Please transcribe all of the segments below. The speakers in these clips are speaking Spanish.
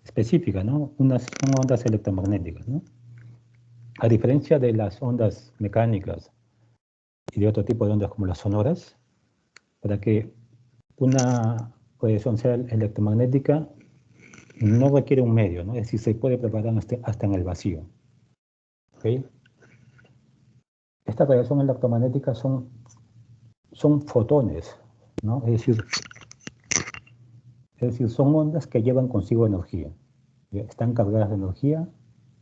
específica, ¿no? Son ondas electromagnéticas, ¿no? A diferencia de las ondas mecánicas y de otro tipo de ondas como las sonoras, para que una radiación sea electromagnética no requiere un medio, ¿no? Es decir, se puede propagar hasta en el vacío. ¿Okay? Esta radiación electromagnética son fotones, ¿no? Es decir, son ondas que llevan consigo energía, ¿ya? Están cargadas de energía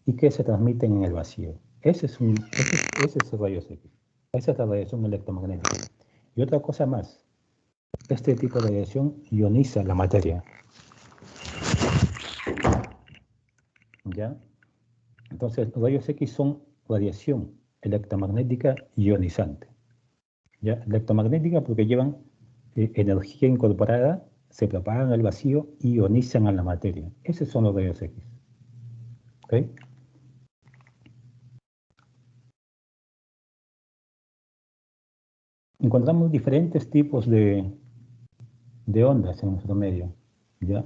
y que se transmiten en el vacío. Ese es el rayos X. Esa es la radiación electromagnética. Y otra cosa más, este tipo de radiación ioniza la materia. ¿Ya? Entonces, los rayos X son radiación electromagnética ionizante. ¿Ya? Electromagnética porque llevan energía incorporada, se propagan al vacío y ionizan a la materia. Esos son los rayos X. ¿Ok? Encontramos diferentes tipos de ondas en nuestro medio. ¿Ya?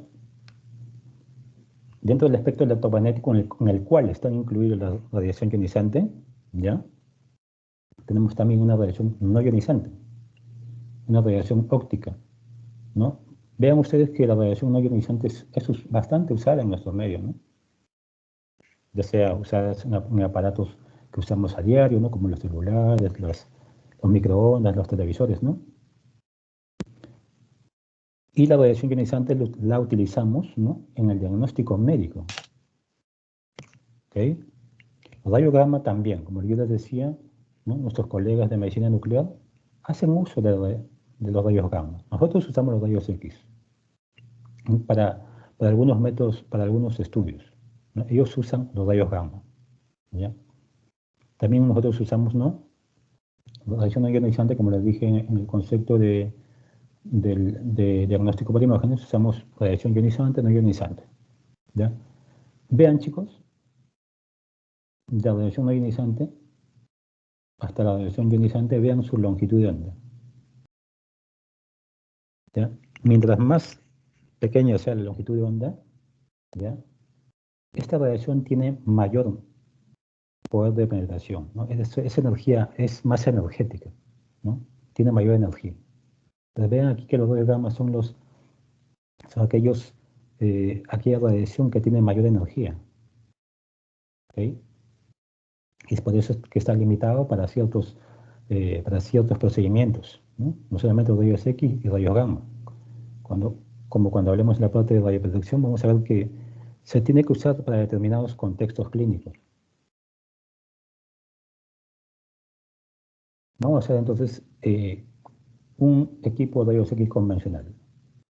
Dentro del espectro electromagnético en el cual está incluida la radiación ionizante, ¿ya? Tenemos también una radiación no ionizante, una radiación óptica, ¿no? Vean ustedes que la radiación no ionizante es bastante usada en nuestro medio, ¿no? Ya sea usada en aparatos que usamos a diario, ¿no? Como los celulares, los microondas, los televisores, ¿no? Y la radiación ionizante la utilizamos, ¿no? En el diagnóstico médico. ¿Ok? El rayo gamma también, como yo les decía, ¿no? Nuestros colegas de medicina nuclear hacen uso de los rayos gamma. Nosotros usamos los rayos X para algunos métodos, para algunos estudios, ¿no? Ellos usan los rayos gamma, ¿ya? También nosotros usamos, ¿no? La radiación no ionizante, como les dije en el concepto de diagnóstico por imágenes, usamos radiación ionizante, no ionizante, ¿ya? Vean, chicos, de la radiación no ionizante hasta la radiación ionizante, vean su longitud de onda, ¿ya? Mientras más pequeña sea la longitud de onda, ¿ya? Esta radiación tiene mayor poder de penetración, ¿no? Esa energía es más energética, ¿no? Tiene mayor energía. Entonces vean aquí que los rayos gamma son aquella radiación que tiene mayor energía, ¿ok? Y es por eso que está limitado para ciertos procedimientos, ¿no? No solamente rayos X y rayos gamma. Como cuando hablemos de la parte de radioprotección, vamos a ver que se tiene que usar para determinados contextos clínicos. Vamos a hacer entonces un equipo de rayos X convencional.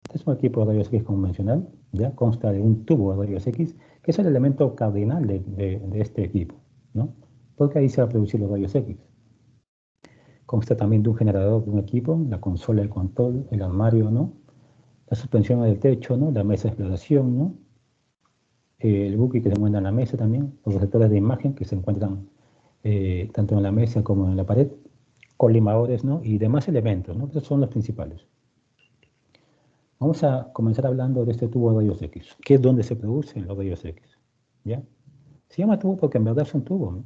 Este es un equipo de rayos X convencional, ya consta de un tubo de rayos X, que es el elemento cardinal de este equipo, ¿no? Porque ahí se va a producir los rayos X. Consta también de un generador de un equipo, la consola de control, el armario, ¿no? La suspensión del techo, ¿no? La mesa de exploración, ¿no? El buque que se encuentra en la mesa también, los receptores de imagen que se encuentran tanto en la mesa como en la pared, colimadores, ¿no? Y demás elementos, ¿no? Estos son los principales. Vamos a comenzar hablando de este tubo de rayos X, que es donde se producen los rayos X, ¿ya? Se llama tubo porque en verdad es un tubo, ¿no?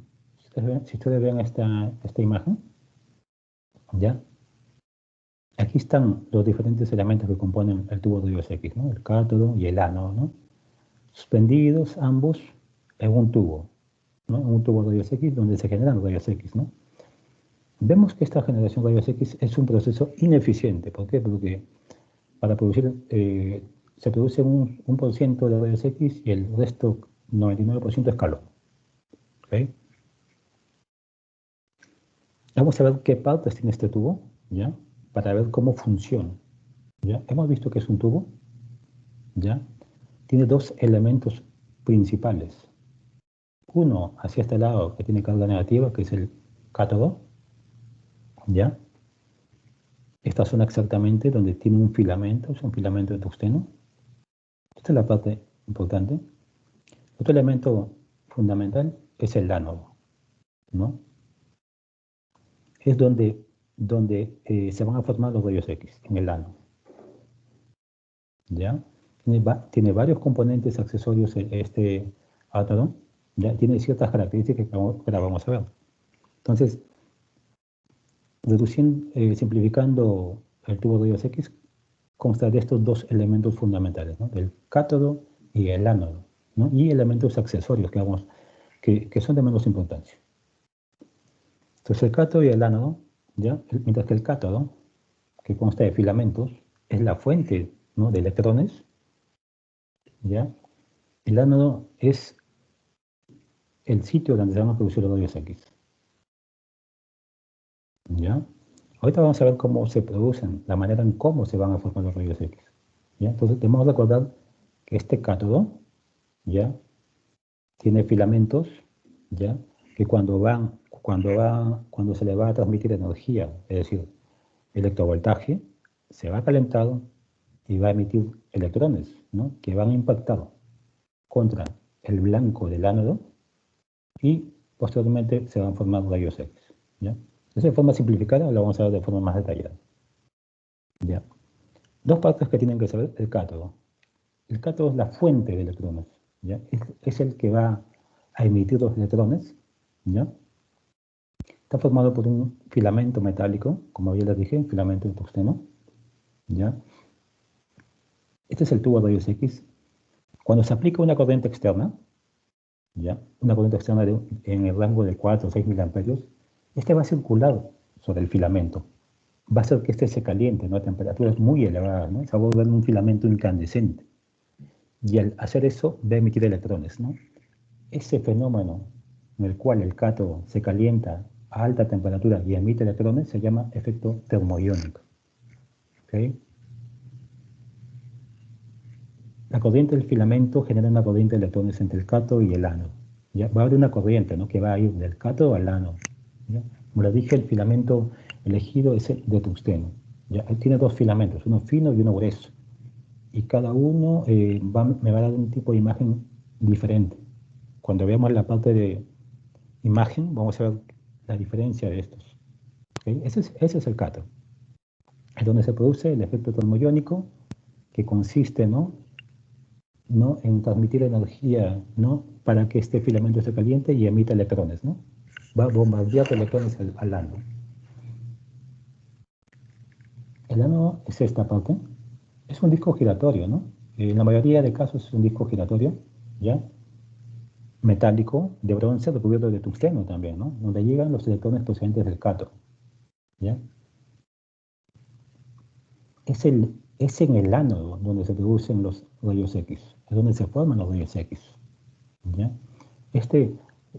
Si ustedes ven esta imagen, ¿ya? Aquí están los diferentes elementos que componen el tubo de rayos X, ¿no? El cátodo y el ánodo, ¿no? Suspendidos ambos en un tubo, ¿no? En un tubo de rayos X donde se generan rayos X, ¿no? Vemos que esta generación de rayos X es un proceso ineficiente. ¿Por qué? Porque para producir, se produce un por ciento de rayos X y el resto, 99%, es calor. ¿Okay? Vamos a ver qué partes tiene este tubo, ¿ya? Para ver cómo funciona, ¿ya? Hemos visto que es un tubo, ¿ya? Tiene dos elementos principales. Uno hacia este lado que tiene carga negativa, que es el cátodo, ¿ya? Esta zona exactamente donde tiene un filamento, es un filamento de tungsteno. Esta es la parte importante. Otro elemento fundamental es el ánodo, ¿no? Es donde se van a formar los rayos X, en el ánodo, ¿ya? Tiene varios componentes accesorios este átomo, ya tiene ciertas características que ahora vamos a ver. Entonces, simplificando el tubo de rayos X, consta de estos dos elementos fundamentales, ¿no? Del cátodo y el ánodo, ¿no? Y elementos accesorios que son de menos importancia. Entonces el cátodo y el ánodo, ¿ya? Mientras que el cátodo, que consta de filamentos, es la fuente, ¿no? de electrones, ¿ya? El ánodo es el sitio donde se van a producir los rayos X, ¿ya? Ahorita vamos a ver cómo se producen, la manera en cómo se van a formar los rayos X, ¿ya? Entonces debemos recordar que este cátodo, ¿ya? tiene filamentos, ¿ya? que cuando se le va a transmitir energía, es decir, electrovoltaje, se va a calentar y va a emitir electrones, ¿no? que van a impactar contra el blanco del ánodo y posteriormente se van a formar rayos X. ¿ya? Esa de forma simplificada lo vamos a ver de forma más detallada. ¿ya? Dos partes que tienen que saber el cátodo. El cátodo es la fuente de electrones. ¿ya? Es el que va a emitir los electrones. ¿ya? Está formado por un filamento metálico, como ya les dije, un filamento de tungsteno. ¿ya? Este es el tubo de rayos X. Cuando se aplica una corriente externa, ¿ya? una corriente externa en el rango de 4 o 6 miliamperios, este va a circular sobre el filamento. Va a hacer que este se caliente, ¿no? a temperaturas muy elevadas, ¿no? Se va a volver un filamento incandescente. Y al hacer eso, va a emitir electrones, ¿no? Ese fenómeno en el cual el cátodo se calienta a alta temperatura y emite electrones se llama efecto termoiónico. ¿Okay? La corriente del filamento genera una corriente de electrones entre el cátodo y el ánodo. ¿ya? Va a haber una corriente, ¿no? que va a ir del cátodo al ánodo. ¿ya? Como les dije, el filamento elegido es el de tungsteno. ¿ya? Él tiene dos filamentos, uno fino y uno grueso. Y cada uno me va a dar un tipo de imagen diferente. Cuando veamos la parte de imagen, vamos a ver la diferencia de estos. ¿okay? Ese es el cátodo. Es donde se produce el efecto termoiónico, que consiste ¿no? en transmitir energía ¿no? para que este filamento se caliente y emita electrones. ¿no? Va a bombardear electrones al ánodo. El ánodo es esta parte. Es un disco giratorio, ¿no? En la mayoría de casos es un disco giratorio, ¿ya? Metálico, de bronce, recubierto de tungsteno también, ¿no? Donde llegan los electrones procedentes del cátodo, ¿ya? Es en el ánodo donde se producen los rayos X, es donde se forman los rayos X, ¿ya?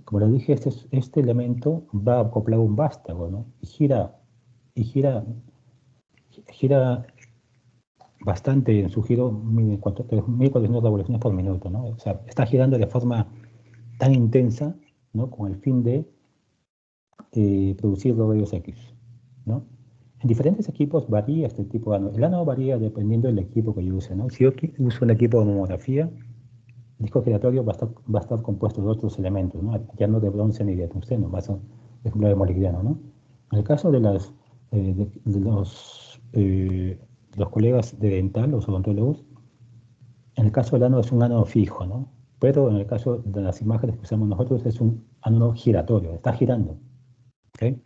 Como les dije, este elemento va a acoplar un vástago, ¿no? Y gira bastante en su giro, 1400 revoluciones por minuto, ¿no? O sea, está girando de forma tan intensa, ¿no? Con el fin de producir los rayos X, ¿no? En diferentes equipos varía este tipo de ánodo. El ánodo varía dependiendo del equipo que yo use, ¿no? Si yo uso un equipo de mamografía, el disco giratorio va a estar compuesto de otros elementos, ¿no? Ya no de bronce ni de tungsteno, va a ser, por ejemplo, de molibdeno, ¿no? En el caso de los colegas de dental, los odontólogos, en el caso del ánodo es un ánodo fijo, ¿no? Pero en el caso de las imágenes que usamos nosotros es un ánodo giratorio, está girando, ¿ok?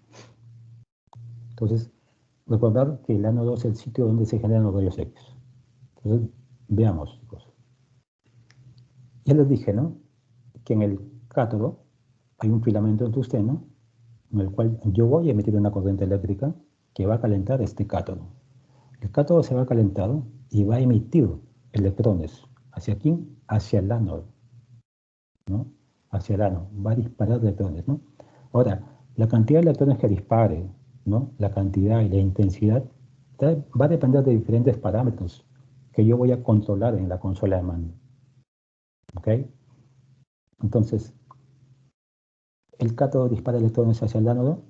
Entonces, recordar que el ánodo es el sitio donde se generan los rayos X. Entonces, veamos, chicos. Ya les dije, ¿no? Que en el cátodo hay un filamento de tungsteno en el cual yo voy a emitir una corriente eléctrica que va a calentar este cátodo. El cátodo se va a calentar y va a emitir electrones. ¿Hacia quién? Hacia el ánodo, ¿no? Hacia el ánodo. Va a disparar electrones, ¿no? Ahora, la cantidad de electrones que dispare, ¿no? La cantidad y la intensidad va a depender de diferentes parámetros que yo voy a controlar en la consola de mando. ¿Ok? Entonces, el cátodo dispara electrones hacia el ánodo,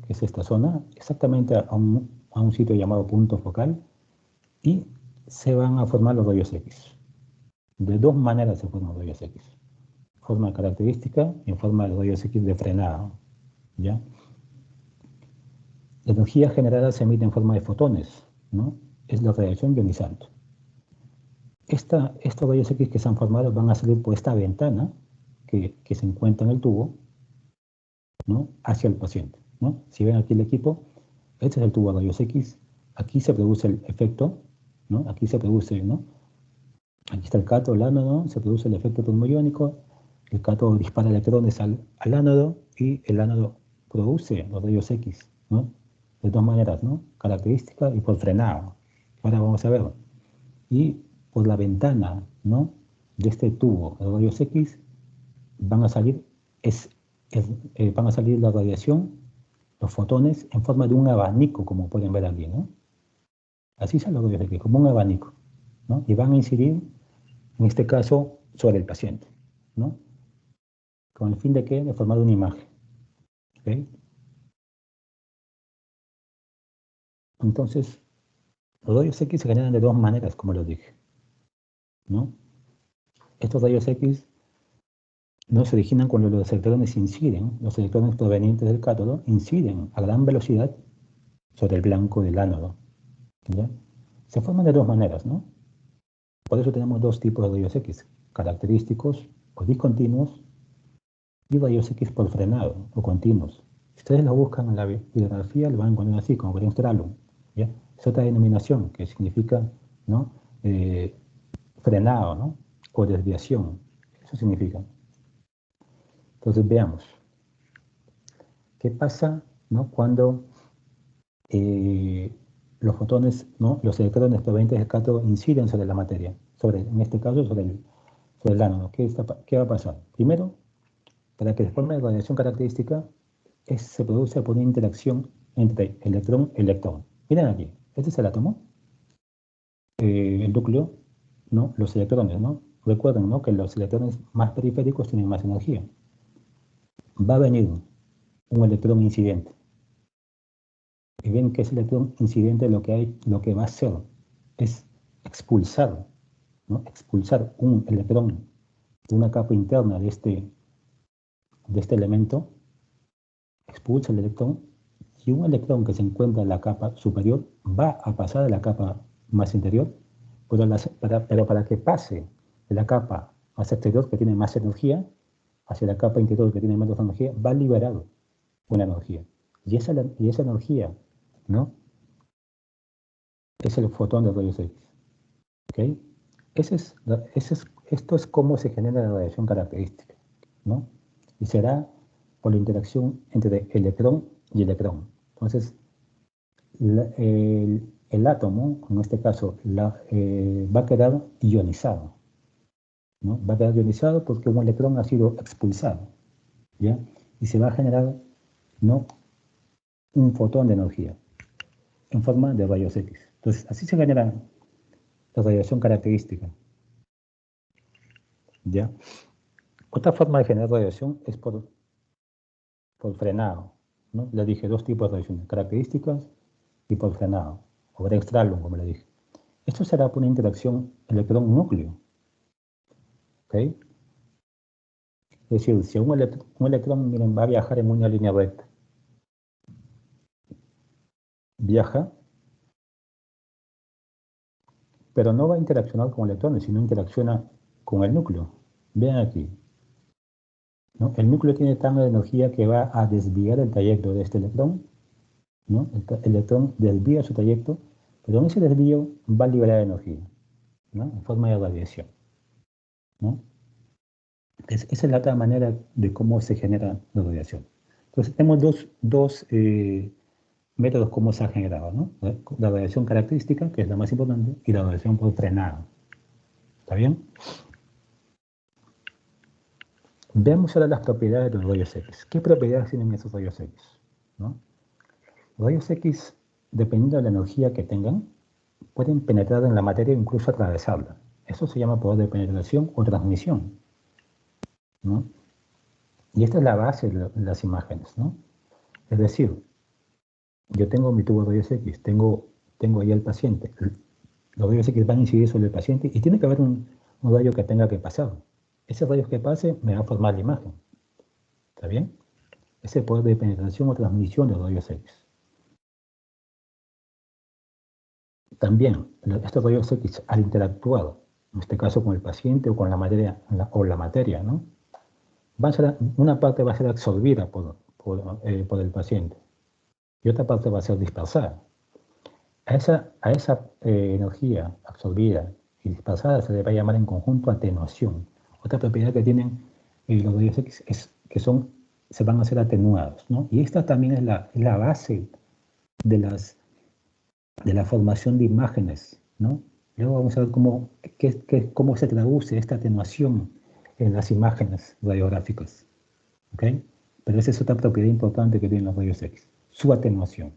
que es esta zona, exactamente a un sitio llamado punto focal, y se van a formar los rayos X. De dos maneras se forman los rayos X. En forma característica y en forma de rayos X de frenada. ¿Ya? La energía generada se emite en forma de fotones, ¿no? Es la radiación ionizante. estos rayos X que se han formado van a salir por esta ventana que se encuentra en el tubo, ¿no? Hacia el paciente, ¿no? Si ven aquí el equipo, este es el tubo de rayos X, aquí se produce el efecto, ¿no? Aquí se produce, ¿no? Aquí está el cátodo, el ánodo, se produce el efecto termoiónico, el cátodo dispara electrones al ánodo y el ánodo produce los rayos X, ¿no? De dos maneras, ¿no? Característica y por frenado. Ahora vamos a ver. Y por la ventana, ¿no? De este tubo de rayos X van a salir, van a salir la radiación, los fotones, en forma de un abanico, como pueden ver aquí, ¿no? Así son los rayos X, como un abanico, ¿no? Y van a incidir, en este caso, sobre el paciente, ¿no? Con el fin de ¿qué? De formar una imagen, ¿ok? Entonces, los rayos X se generan de dos maneras, como lo dije, ¿no? Estos rayos X no se originan cuando los electrones inciden, los electrones provenientes del cátodo inciden a gran velocidad sobre el blanco del ánodo, ¿ya? Se forman de dos maneras, ¿no? Por eso tenemos dos tipos de rayos X, característicos o discontinuos y rayos X por frenado o continuos. Si ustedes lo buscan en la bibliografía, lo van a encontrar así, como Bremsstrahlung, ¿ya? Es otra denominación que significa, ¿no? Frenado, ¿no? O desviación. Eso significa. Entonces veamos. ¿Qué pasa, ¿no? Cuando los fotones, ¿no? Los electrones provenientes del cátodo inciden sobre la materia, en este caso sobre el ánodo? ¿Qué va a pasar? Primero, para que se forme la radiación característica, se produce por una interacción entre electrón y electrón. Miren aquí, este es el átomo, el núcleo, ¿no? Los electrones, ¿no? Recuerden, ¿no? Que los electrones más periféricos tienen más energía. Va a venir un electrón incidente. Y ven que ese electrón incidente lo que va a hacer es expulsar, ¿no? Expulsar un electrón de una capa interna de este elemento, expulsa el electrón, y un electrón que se encuentra en la capa superior va a pasar a la capa más interior, pero para que pase de la capa más exterior, que tiene más energía, hacia la capa interior, que tiene menos energía, va a liberar una energía. Y esa energía, ¿no? Es el fotón de rayos X. ¿Okay? Esto es cómo se genera la radiación característica, ¿no? Y será por la interacción entre electrón y electrón. Entonces, el átomo, en este caso, va a quedar ionizado, ¿no? Va a quedar ionizado porque un electrón ha sido expulsado, ¿ya? Y se va a generar, ¿no? Un fotón de energía en forma de rayos X. Entonces, así se genera la radiación característica, ¿ya? Otra forma de generar radiación es por frenado, ¿no? Le dije dos tipos de radiaciones, características y por frenado, o Bremsstrahlung, como le dije. Esto será por una interacción electrón-núcleo, ¿ok? Es decir, si un electrón, miren, va a viajar en una línea recta, viaja, pero no va a interaccionar con electrones, sino interacciona con el núcleo. Vean aquí, ¿no? El núcleo tiene tanta energía que va a desviar el trayecto de este electrón, ¿no? El electrón desvía su trayecto, pero en ese desvío va a liberar energía, ¿no? En forma de radiación, ¿no? Esa es la otra manera de cómo se genera la radiación. Entonces tenemos dos métodos cómo se ha generado, ¿no? La radiación característica, que es la más importante, y la radiación por frenado. ¿Está bien? Veamos ahora las propiedades de los rayos X. ¿Qué propiedades tienen esos rayos X? ¿No? Los rayos X, dependiendo de la energía que tengan, pueden penetrar en la materia e incluso atravesarla. Eso se llama poder de penetración o transmisión, ¿no? Y esta es la base de las imágenes, ¿no? Es decir, yo tengo mi tubo de rayos X, tengo ahí al paciente. Los rayos X van a incidir sobre el paciente y tiene que haber un rayo que tenga que pasar. Ese rayo que pase me va a formar la imagen. ¿Está bien? Ese poder de penetración o transmisión de los rayos X. También, estos rayos X, al interactuar en este caso con el paciente o con la materia, la materia, ¿no? Una parte va a ser absorbida por el paciente y otra parte va a ser dispersada. A esa energía absorbida y dispersada se le va a llamar en conjunto atenuación. Otra propiedad que tienen los rayos X es que se van a hacer atenuados, ¿no? Y esta también es la base de la formación de imágenes, ¿no? Luego vamos a ver cómo se traduce esta atenuación en las imágenes radiográficas, ¿ok? Pero esa es otra propiedad importante que tienen los rayos X, su atenuación.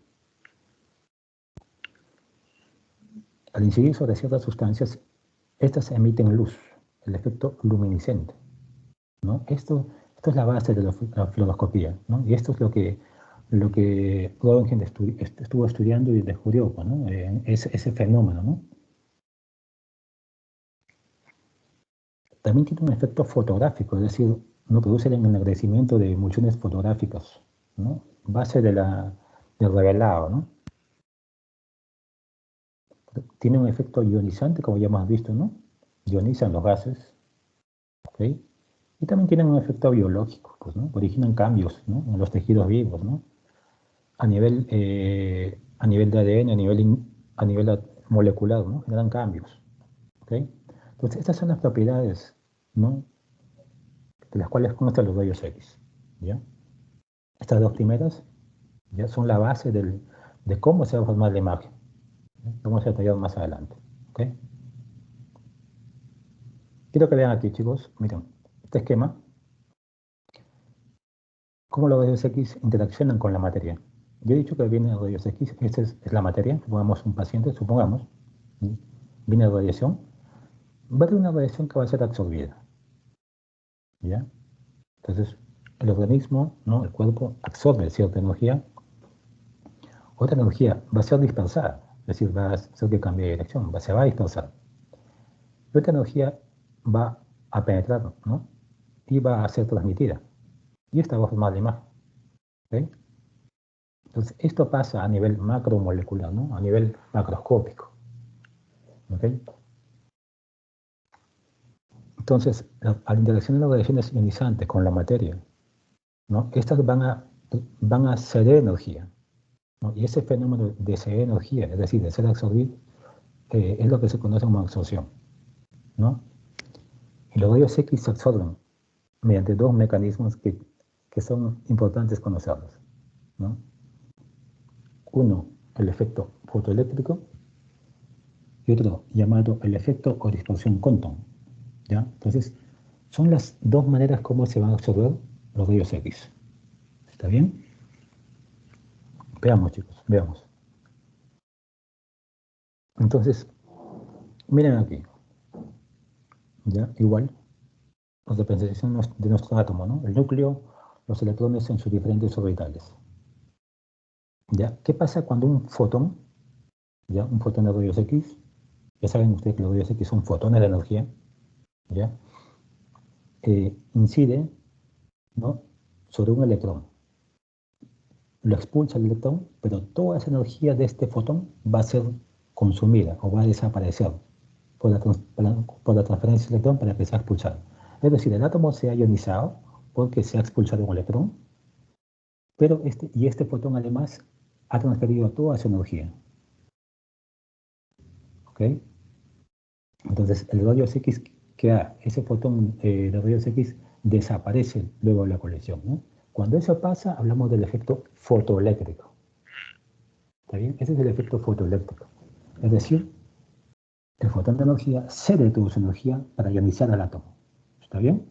Al incidir sobre ciertas sustancias, estas emiten luz, el efecto luminiscente, ¿no? Esto es la base de la fluoroscopía, ¿no? Y esto es lo que Röntgen estuvo estudiando y descubrió, ¿no? Ese fenómeno, ¿no? También tiene un efecto fotográfico, es decir, no produce el ennegrecimiento de emulsiones fotográficas, ¿no? Base del revelado, ¿no? Tiene un efecto ionizante, como ya hemos visto, ¿no? Ionizan los gases, ¿ok? Y también tienen un efecto biológico, pues, ¿no? Originan cambios, ¿no? En los tejidos vivos, ¿no? A nivel de ADN, a nivel molecular, ¿no? Generan cambios, ¿ok? Entonces, estas son las propiedades, ¿no? De las cuales constan los rayos X, ¿ya? Estas dos primeras ya son la base de cómo se va a formar la imagen. Vamos a detallar más adelante, ¿ok? Quiero que vean aquí, chicos, miren, este esquema, cómo los rayos X interaccionan con la materia. Yo he dicho que viene de rayos X, esta es la materia, supongamos un paciente, supongamos, viene de radiación, va a haber una radiación que va a ser absorbida, ¿ya? Entonces, el organismo, ¿no? El cuerpo absorbe cierta energía, otra energía va a ser dispersada, es decir, va a hacer que cambie de dirección, se va a dispersar. Y otra energía va a penetrar, ¿no? Y va a ser transmitida. Y esta va a formar la imagen, ¿ok? Entonces, esto pasa a nivel macromolecular, ¿no? A nivel macroscópico, ¿ok? Entonces, al interaccionar las radiaciones ionizantes con la materia, ¿no? Estas van a ceder energía, ¿no? Y ese fenómeno de ceder energía, es decir, de ser absorbido, es lo que se conoce como absorción, ¿no? Y los rayos X se absorben mediante dos mecanismos que son importantes conocerlos, ¿no? Uno, el efecto fotoeléctrico, y otro llamado el efecto o dispersión Compton, ¿ya? Entonces, son las dos maneras como se van a absorber los rayos X. ¿Está bien? Veamos, chicos, veamos. Entonces, miren aquí, ¿ya? Igual, la representación de nuestro átomo, ¿no? El núcleo, los electrones en sus diferentes orbitales. ¿Ya? ¿Qué pasa cuando un fotón, ¿ya? Un fotón de rayos X, ya saben ustedes que los rayos X son fotones de energía, ¿ya? Incide, ¿no? Sobre un electrón. Lo expulsa el electrón, pero toda esa energía de este fotón va a ser consumida o va a desaparecer por la transferencia del electrón para que sea expulsado. Es decir, el átomo se ha ionizado porque se ha expulsado un electrón, pero este fotón además ha transferido toda su energía. ¿Ok? Entonces, el rayos X ese fotón de rayos X desaparece luego de la colisión, ¿no? Cuando eso pasa, hablamos del efecto fotoeléctrico. ¿Está bien? Ese es el efecto fotoeléctrico. Es decir, el fotón de energía cede toda su energía para ionizar al átomo. ¿Está bien?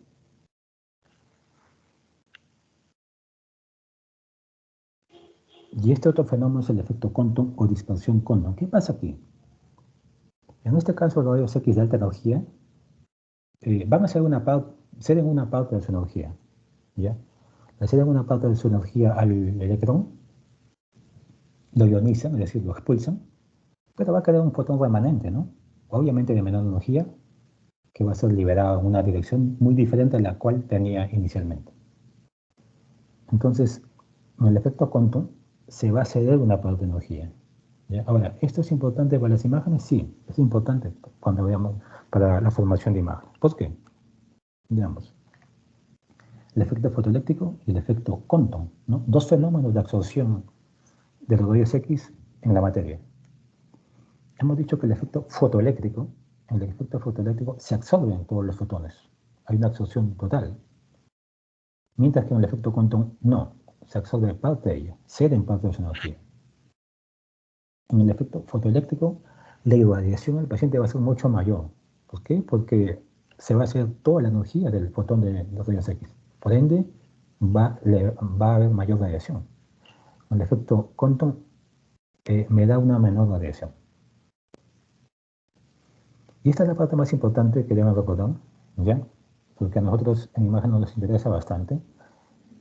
Y este otro fenómeno es el efecto Compton o dispersión Compton. ¿Qué pasa aquí? En este caso, los rayos X de alta energía van a ceden una parte de su energía, ¿ya? Le ceden una parte de su energía al electrón, lo ionizan, es decir, lo expulsan, pero va a quedar un fotón remanente, ¿no? Obviamente de menor energía, que va a ser liberado en una dirección muy diferente a la cual tenía inicialmente. Entonces, en el efecto Compton se va a ceder una parte de energía, ¿ya? Ahora, ¿esto es importante para las imágenes? Sí, es importante para para la formación de imagen. ¿Por qué? Veamos. El efecto fotoeléctrico y el efecto Compton, ¿no? Dos fenómenos de absorción de los rayos X en la materia. Hemos dicho que el efecto fotoeléctrico, en el efecto fotoeléctrico se absorben todos los fotones. Hay una absorción total. Mientras que en el efecto Compton no, se absorbe parte de ella, ceden parte de su energía. En el efecto fotoeléctrico, la irradiación al paciente va a ser mucho mayor. ¿Por qué? Porque se va a hacer toda la energía del fotón de los rayos X. Por ende, va a haber mayor radiación. El efecto Compton me da una menor radiación. Y esta es la parte más importante que deben recordar, ¿ya? Porque a nosotros en imagen nos interesa bastante,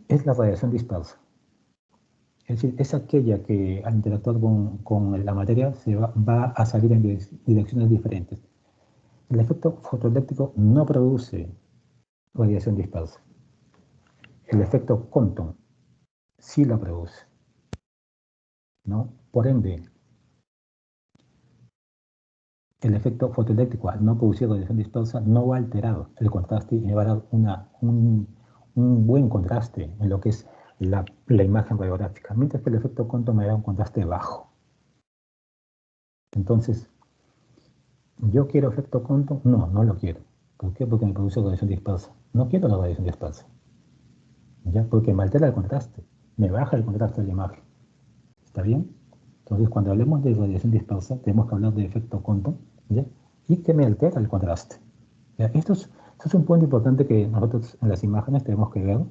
es la radiación dispersa. Es decir, es aquella que al interactuar con la materia va a salir en direcciones diferentes. El efecto fotoeléctrico no produce radiación dispersa. El efecto Compton sí la produce, ¿no? Por ende, el efecto fotoeléctrico, al no producir radiación dispersa, no va a alterar el contraste y va a dar un buen contraste en lo que es la imagen radiográfica, mientras que el efecto Compton me da un contraste bajo. Entonces, ¿yo quiero efecto Compton? No, no lo quiero. ¿Por qué? Porque me produce radiación dispersa. No quiero la radiación dispersa, ¿ya? Porque me altera el contraste, me baja el contraste de la imagen. ¿Está bien? Entonces, cuando hablemos de radiación dispersa, tenemos que hablar de efecto Compton, ¿ya? Y que me altera el contraste. ¿Ya? Esto es un punto importante que nosotros en las imágenes tenemos que ver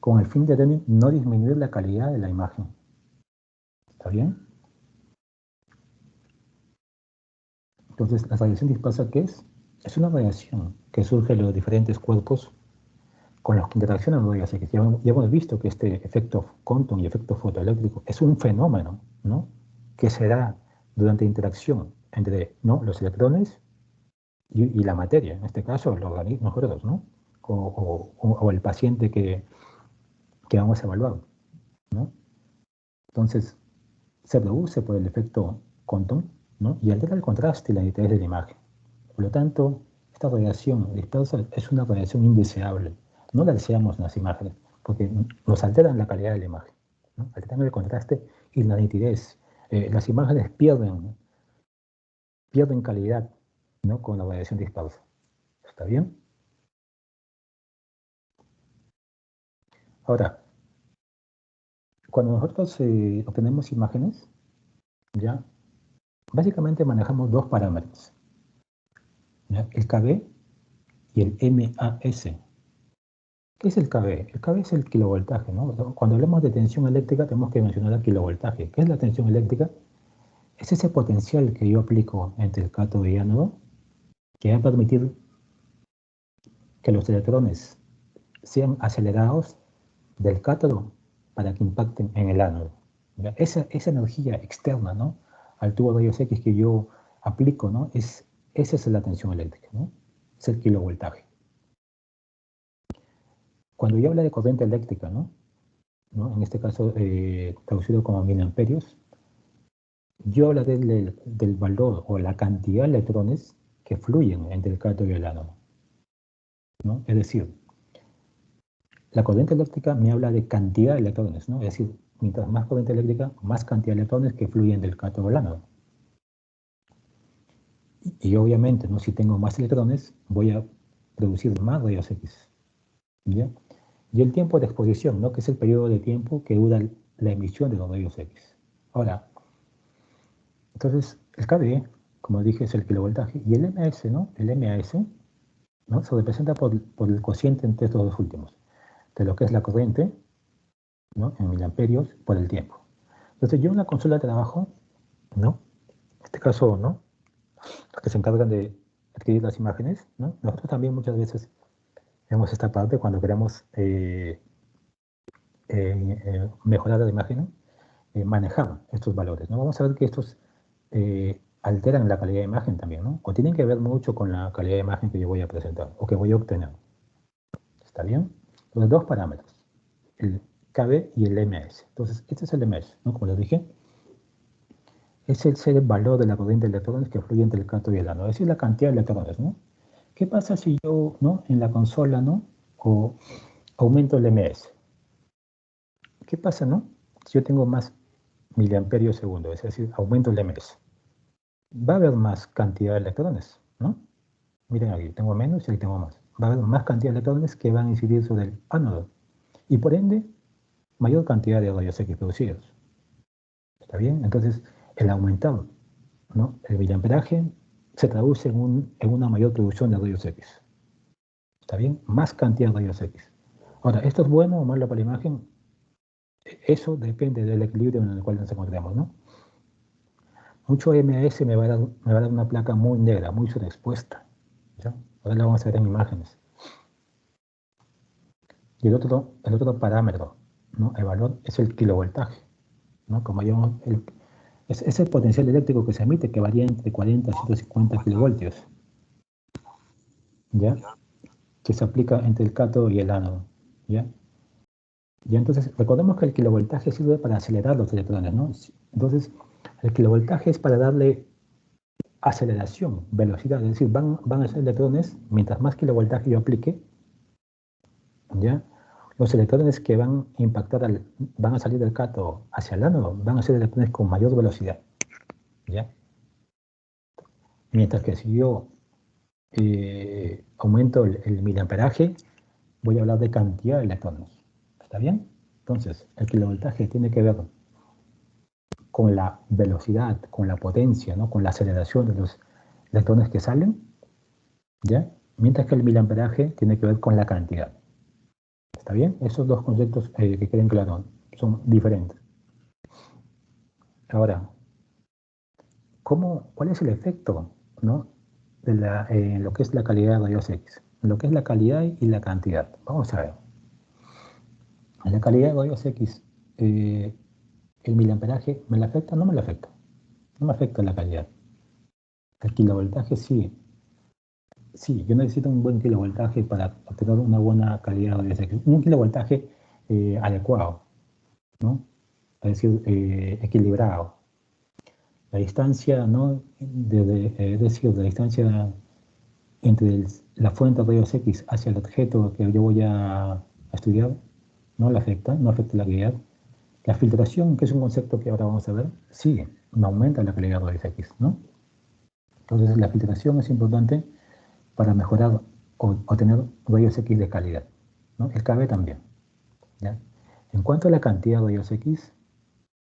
con el fin de no disminuir la calidad de la imagen. ¿Está bien? Entonces, la radiación dispersa, ¿qué es? Es una radiación que surge de los diferentes cuerpos con los que interaccionan los rayos X. Ya hemos visto que este efecto Compton y efecto fotoeléctrico es un fenómeno, ¿no? Que se da durante la interacción entre, ¿no?, los electrones y la materia, en este caso los organismos gordos, ¿no? O el paciente que vamos a evaluar, ¿no? Entonces, se produce por el efecto Compton, ¿no? Y altera el contraste y la nitidez de la imagen. Por lo tanto, esta radiación dispersa es una radiación indeseable. No la deseamos en las imágenes, porque nos alteran la calidad de la imagen, ¿no? Alteran el contraste y la nitidez. Las imágenes pierden calidad, ¿no?, con la radiación dispersa. ¿Está bien? Ahora, cuando nosotros obtenemos imágenes, ya, básicamente manejamos dos parámetros, ¿ya? El KB y el MAS. ¿Qué es el KB? El KB es el kilovoltaje, ¿no? Cuando hablamos de tensión eléctrica tenemos que mencionar el kilovoltaje. ¿Qué es la tensión eléctrica? Es ese potencial que yo aplico entre el cátodo y ánodo que va a permitir que los electrones sean acelerados del cátodo para que impacten en el ánodo. Esa energía externa, ¿no?, al tubo de rayos X que yo aplico, ¿no?, esa es la tensión eléctrica, ¿no? Es el kilovoltaje. Cuando yo hablo de corriente eléctrica, ¿no?, en este caso traducido como miliamperios, yo hablaré del valor o la cantidad de electrones que fluyen entre el cátodo y el ánodo, ¿no? Es decir, la corriente eléctrica me habla de cantidad de electrones, ¿no? Es decir, mientras más corriente eléctrica, más cantidad de electrones que fluyen del cátodo al ánodo. Y obviamente, ¿no?, si tengo más electrones, voy a producir más rayos X, ¿ya? Y el tiempo de exposición, ¿no?, que es el periodo de tiempo que dura la emisión de los rayos X. Ahora, entonces, el KB, como dije, es el kilovoltaje, y el MS, ¿no?, el MAS, ¿no?, se representa por el cociente entre estos dos últimos, de lo que es la corriente, ¿no?, en miliamperios por el tiempo. Entonces, yo en la consola de trabajo, ¿no?, en este caso, ¿no?, los que se encargan de adquirir las imágenes, ¿no?, nosotros también muchas veces vemos esta parte cuando queremos mejorar la imagen, manejar estos valores, ¿no? Vamos a ver que estos alteran la calidad de imagen también, ¿no? O tienen que ver mucho con la calidad de imagen que yo voy a presentar o que voy a obtener. ¿Está bien? Los dos parámetros, el KB y el MS. Entonces, este es el MS, ¿no? Como les dije, es el valor de la corriente de electrones que fluye entre el cátodo y el ánodo, es decir, la cantidad de electrones, ¿no? ¿Qué pasa si yo, ¿no? En la consola, ¿no? O aumento el ms. ¿Qué pasa, no? Si yo tengo más miliamperios segundo, es decir, aumento el ms. Va a haber más cantidad de electrones, ¿no? Miren aquí, tengo menos y aquí tengo más. Va a haber más cantidad de electrones que van a incidir sobre el ánodo. Y por ende, mayor cantidad de rayos X producidos. ¿Está bien? Entonces, el aumentado, ¿no? El miliamperaje se traduce en una mayor producción de rayos X. ¿Está bien? Más cantidad de rayos X. Ahora, ¿esto es bueno o malo para la imagen? Eso depende del equilibrio en el cual nos encontremos, ¿no? Mucho MS me va a dar una placa muy negra, muy sobreexpuesta. ¿Ya? Ahora la vamos a ver en imágenes. Y el otro parámetro, ¿no? El valor es el kilovoltaje, ¿no? Como llamamos, es el potencial eléctrico que se emite, que varía entre 40 y 150 kilovoltios, ¿ya? Que se aplica entre el cátodo y el ánodo, ¿ya? Y entonces, recordemos que el kilovoltaje sirve para acelerar los electrones, ¿no? Entonces, el kilovoltaje es para darle aceleración, velocidad, es decir, van a ser electrones, mientras más kilovoltaje yo aplique, ¿ya? Los electrones que van a impactar, van a salir del cátodo hacia el ánodo, van a ser electrones con mayor velocidad, ¿ya? Mientras que si yo aumento el miliamperaje, voy a hablar de cantidad de electrones, ¿está bien? Entonces, el kilovoltaje tiene que ver con la velocidad, con la potencia, ¿no? Con la aceleración de los electrones que salen, ¿ya? Mientras que el miliamperaje tiene que ver con la cantidad. ¿Está bien? Esos dos conceptos que queden claros son diferentes. Ahora, ¿cuál es el efecto, ¿no? de lo que es la calidad de rayos X? Lo que es la calidad y la cantidad. Vamos a ver. En la calidad de rayos X, ¿el miliamperaje me la afecta o no me la afecta? No me afecta la calidad. El kilovoltaje sí. Sí, yo necesito un buen kilovoltaje para obtener una buena calidad de rayos X. Un kilovoltaje adecuado, ¿no? Es decir, equilibrado. La distancia, ¿no? Es decir, la distancia entre la fuente de rayos X hacia el objeto que yo voy a estudiar, no la afecta, no afecta la calidad. La filtración, que es un concepto que ahora vamos a ver, sí, no aumenta la calidad de rayos X, ¿no? Entonces, la filtración es importante para mejorar o tener rayos X de calidad, ¿no? El KB también, ¿ya? En cuanto a la cantidad de rayos X,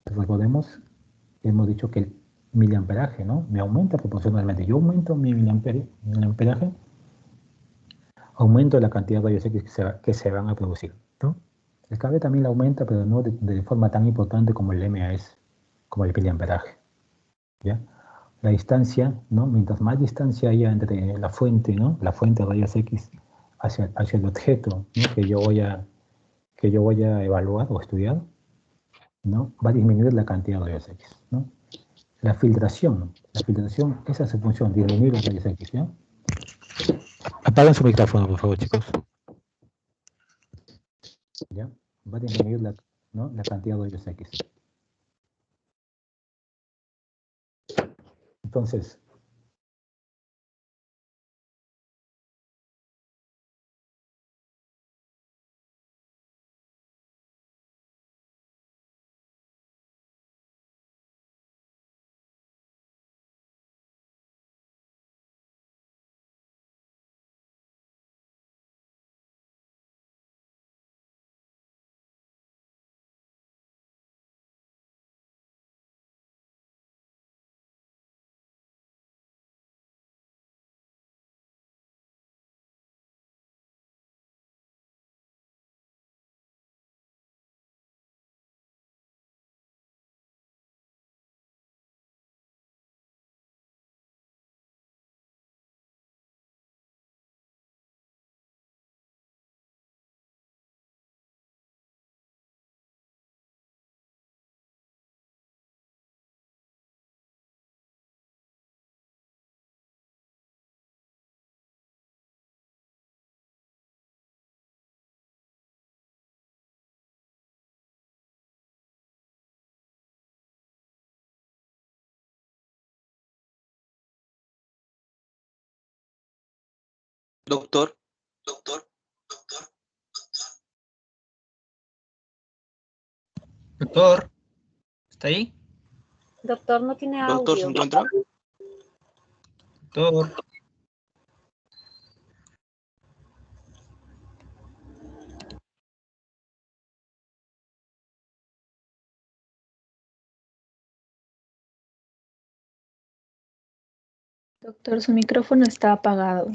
recordemos, hemos dicho que el miliamperaje, ¿no? Me aumenta proporcionalmente. Yo aumento mi miliamperaje, aumento la cantidad de rayos X que se van a producir, ¿no? El KB también la aumenta, pero no de forma tan importante como el MAS, como el miliamperaje, ¿ya? La distancia, ¿no? Mientras más distancia haya entre la fuente, ¿no? La fuente de rayos X hacia el objeto, ¿no? que yo voy a evaluar o estudiar, ¿no? Va a disminuir la cantidad de rayos X, ¿no? La filtración, esa es su función, disminuir los rayos X, ¿ya? Apaguen su micrófono, por favor, chicos. ¿Ya? Va a disminuir ¿no? la cantidad de rayos X. Entonces, Doctor, Doctor, ¿está ahí? Doctor, no tiene doctor, ¿se audio. encuentra? Doctor, Doctor, su micrófono está apagado.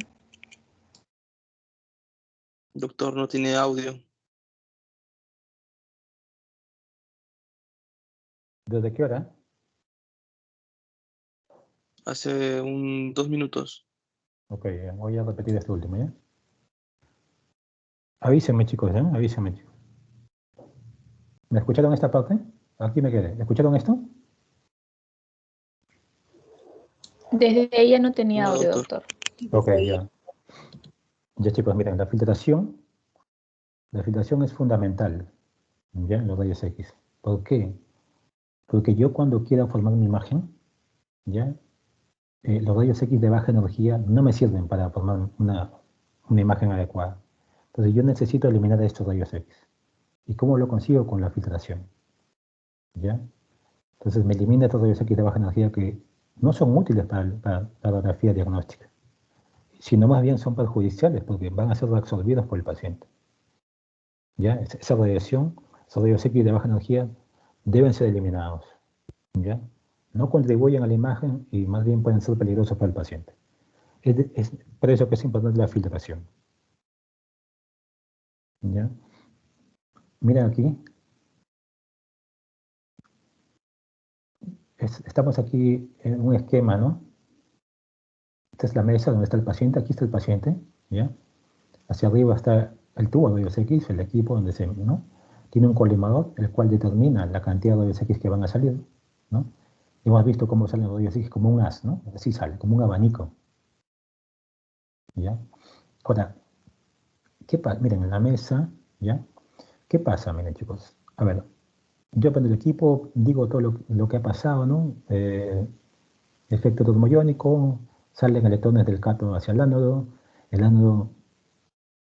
Doctor, no tiene audio. ¿Desde qué hora? Hace 2 minutos. Ok, voy a repetir esto último, ¿ya? Avísenme, chicos, ¿eh? Avísenme, chicos. ¿Me escucharon esta parte? Aquí me quedé. ¿Escucharon esto? Desde ella no tenía No, audio, doctor. doctor. Ok, ya. Ya, chicos, miren, la filtración es fundamental, ¿ya? En los rayos X. ¿Por qué? Porque yo cuando quiero formar una imagen, ¿ya? Los rayos X de baja energía no me sirven para formar una imagen adecuada. Entonces yo necesito eliminar estos rayos X. ¿Y cómo lo consigo? Con la filtración, ¿ya? Entonces me elimina estos rayos X de baja energía que no son útiles para la radiografía diagnóstica, sino más bien son perjudiciales porque van a ser absorbidos por el paciente. ¿Ya? Esa radiación, esos rayos X de baja energía deben ser eliminados, ¿ya? No contribuyen a la imagen y más bien pueden ser peligrosos para el paciente. Es por eso que es importante la filtración, ¿ya? Miren aquí, estamos aquí en un esquema, ¿no? Esta es la mesa donde está el paciente, aquí está el paciente, ¿ya? Hacia arriba está el tubo de rayos X, el equipo donde ¿no? Tiene un colimador, el cual determina la cantidad de rayos X que van a salir, ¿no? Hemos visto cómo salen los rayos X como un haz, ¿no? Así sale, como un abanico, ¿ya? Ahora, ¿qué pasa? Miren, en la mesa, ¿ya? ¿Qué pasa? Miren, chicos, a ver, yo prendo el equipo, digo todo lo que ha pasado, ¿no? Efecto termoiónico, salen electrones del cátodo hacia el ánodo,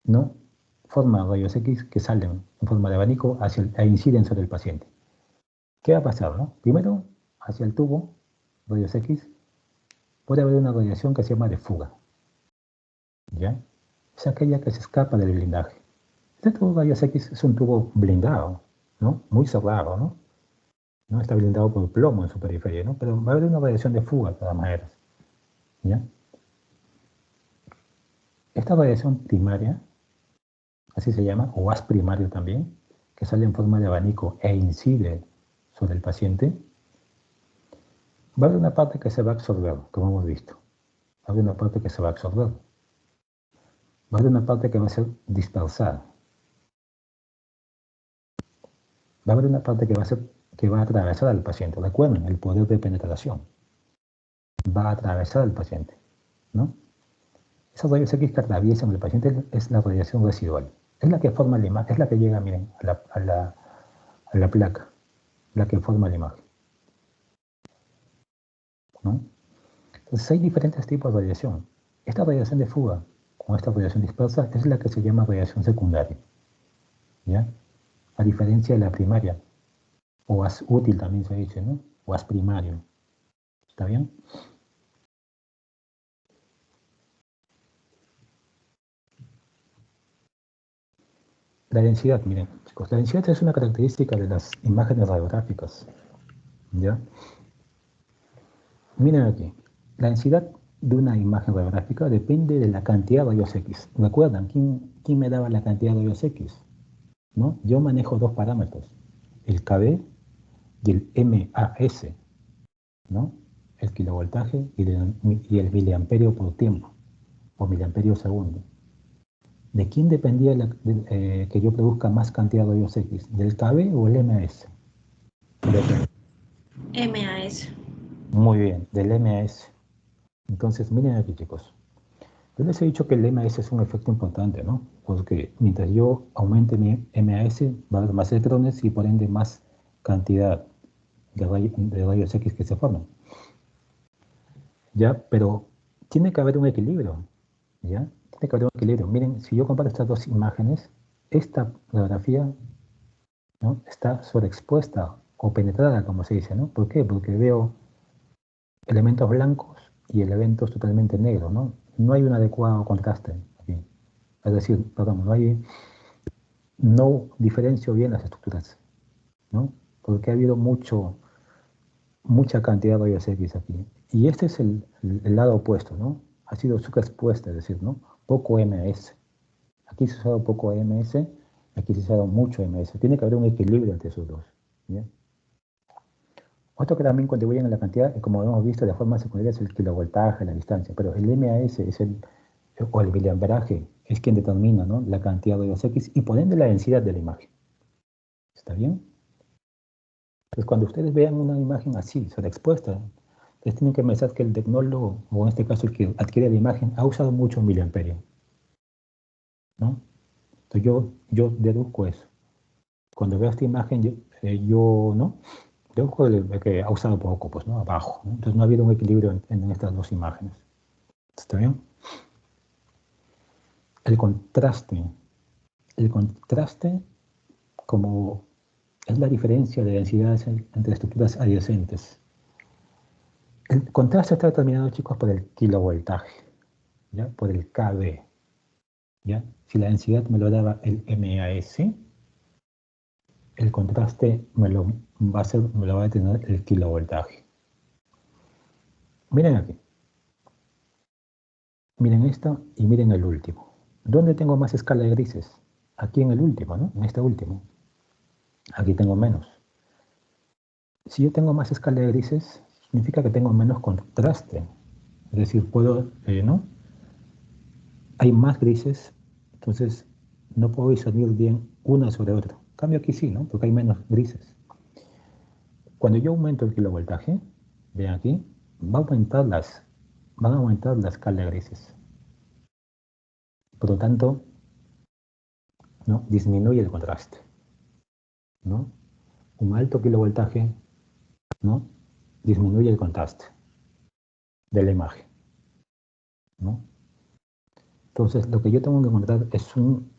¿no? Forma rayos X que salen en forma de abanico e inciden sobre el paciente. ¿Qué va a pasar, no? Primero, hacia el tubo, rayos X, puede haber una radiación que se llama de fuga, ¿ya? Es aquella que se escapa del blindaje. Este tubo de rayos X es un tubo blindado, ¿no? Muy cerrado, ¿no? No está blindado por plomo en su periferia, ¿no? Pero va a haber una radiación de fuga de todas maneras, ¿ya? Esta radiación primaria, así se llama, o haz primario también, que sale en forma de abanico e incide sobre el paciente, va a haber una parte que se va a absorber, como hemos visto. Va a haber una parte que se va a absorber. Va a haber una parte que va a ser dispersada. Va a haber una parte que va a atravesar al paciente. Recuerden, el poder de penetración. Va a atravesar al paciente, ¿no? Esa rayos X que atraviesan el paciente es la radiación residual. Es la que forma la imagen, es la que llega, miren, a la placa, la que forma la imagen, ¿no? Entonces hay diferentes tipos de radiación. Esta radiación de fuga con esta radiación dispersa es la que se llama radiación secundaria, ¿ya? A diferencia de la primaria, o haz útil también se dice, ¿no? O haz primario. ¿Está bien? La densidad, miren, chicos, la densidad es una característica de las imágenes radiográficas, ¿ya? Miren aquí, la densidad de una imagen radiográfica depende de la cantidad de rayos X. ¿Recuerdan quién me daba la cantidad de rayos X? ¿No? Yo manejo dos parámetros, el KB y el MAS, ¿no? El kilovoltaje y el miliamperio por tiempo, o miliamperio segundo. ¿De quién dependía que yo produzca más cantidad de rayos X? ¿Del KB o el MAS? MAS. Muy bien, del MAS. Entonces, miren aquí, chicos. Yo les he dicho que el MAS es un efecto importante, ¿no? Porque mientras yo aumente mi MAS, va a haber más electrones y por ende más cantidad de rayos X que se forman. ¿Ya? Pero tiene que haber un equilibrio, ¿ya? Tiene que haber un equilibrio. Miren, si yo comparo estas dos imágenes, esta radiografía, ¿no?, está sobreexpuesta o penetrada, como se dice, ¿no? ¿Por qué? Porque veo elementos blancos y elementos totalmente negros, ¿no? No hay un adecuado contraste aquí. Es decir, perdón, no diferencio bien las estructuras, ¿no? Porque ha habido mucha cantidad de rayos X aquí. Y este es el lado opuesto, ¿no? Ha sido superexpuesta, es decir, ¿no? Poco MS. Aquí se ha usado poco MS, aquí se ha usado mucho MS. Tiene que haber un equilibrio entre esos dos. ¿Bien? Otro que también contribuyen a la cantidad, como hemos visto de forma secundaria, es el kilovoltaje, la distancia. Pero el MAS o el miliamperaje es quien determina, ¿no?, la cantidad de rayos X y por ende la densidad de la imagen. ¿Está bien? Entonces, cuando ustedes vean una imagen así, sobreexpuesta, ustedes tienen que pensar que el tecnólogo, o en este caso el que adquiere la imagen, ha usado mucho miliamperio, ¿no? Entonces yo deduzco eso. Cuando veo esta imagen, ¿no?, deduzco que ha usado poco, pues, ¿no?, abajo, ¿no? Entonces no ha habido un equilibrio en estas dos imágenes. ¿Está bien? El contraste, como es la diferencia de densidades entre estructuras adyacentes. El contraste está determinado, chicos, por el kilovoltaje, ¿ya?, por el KB, ¿ya? Si la densidad me lo daba el MAS, el contraste me lo va a determinar el kilovoltaje. Miren aquí. Miren esto y miren el último. ¿Dónde tengo más escala de grises? Aquí en el último, ¿no? En este último. Aquí tengo menos. Si yo tengo más escala de grises, significa que tengo menos contraste. Es decir, ¿no?, hay más grises, entonces no puedo discernir bien una sobre otra. En cambio aquí sí, ¿no?, porque hay menos grises. Cuando yo aumento el kilovoltaje, vean aquí, van a aumentar la escala de grises. Por lo tanto, ¿no?, disminuye el contraste, ¿no? Un alto kilovoltaje, ¿no?, disminuye el contraste de la imagen, ¿no? Entonces, lo que yo tengo que encontrar es un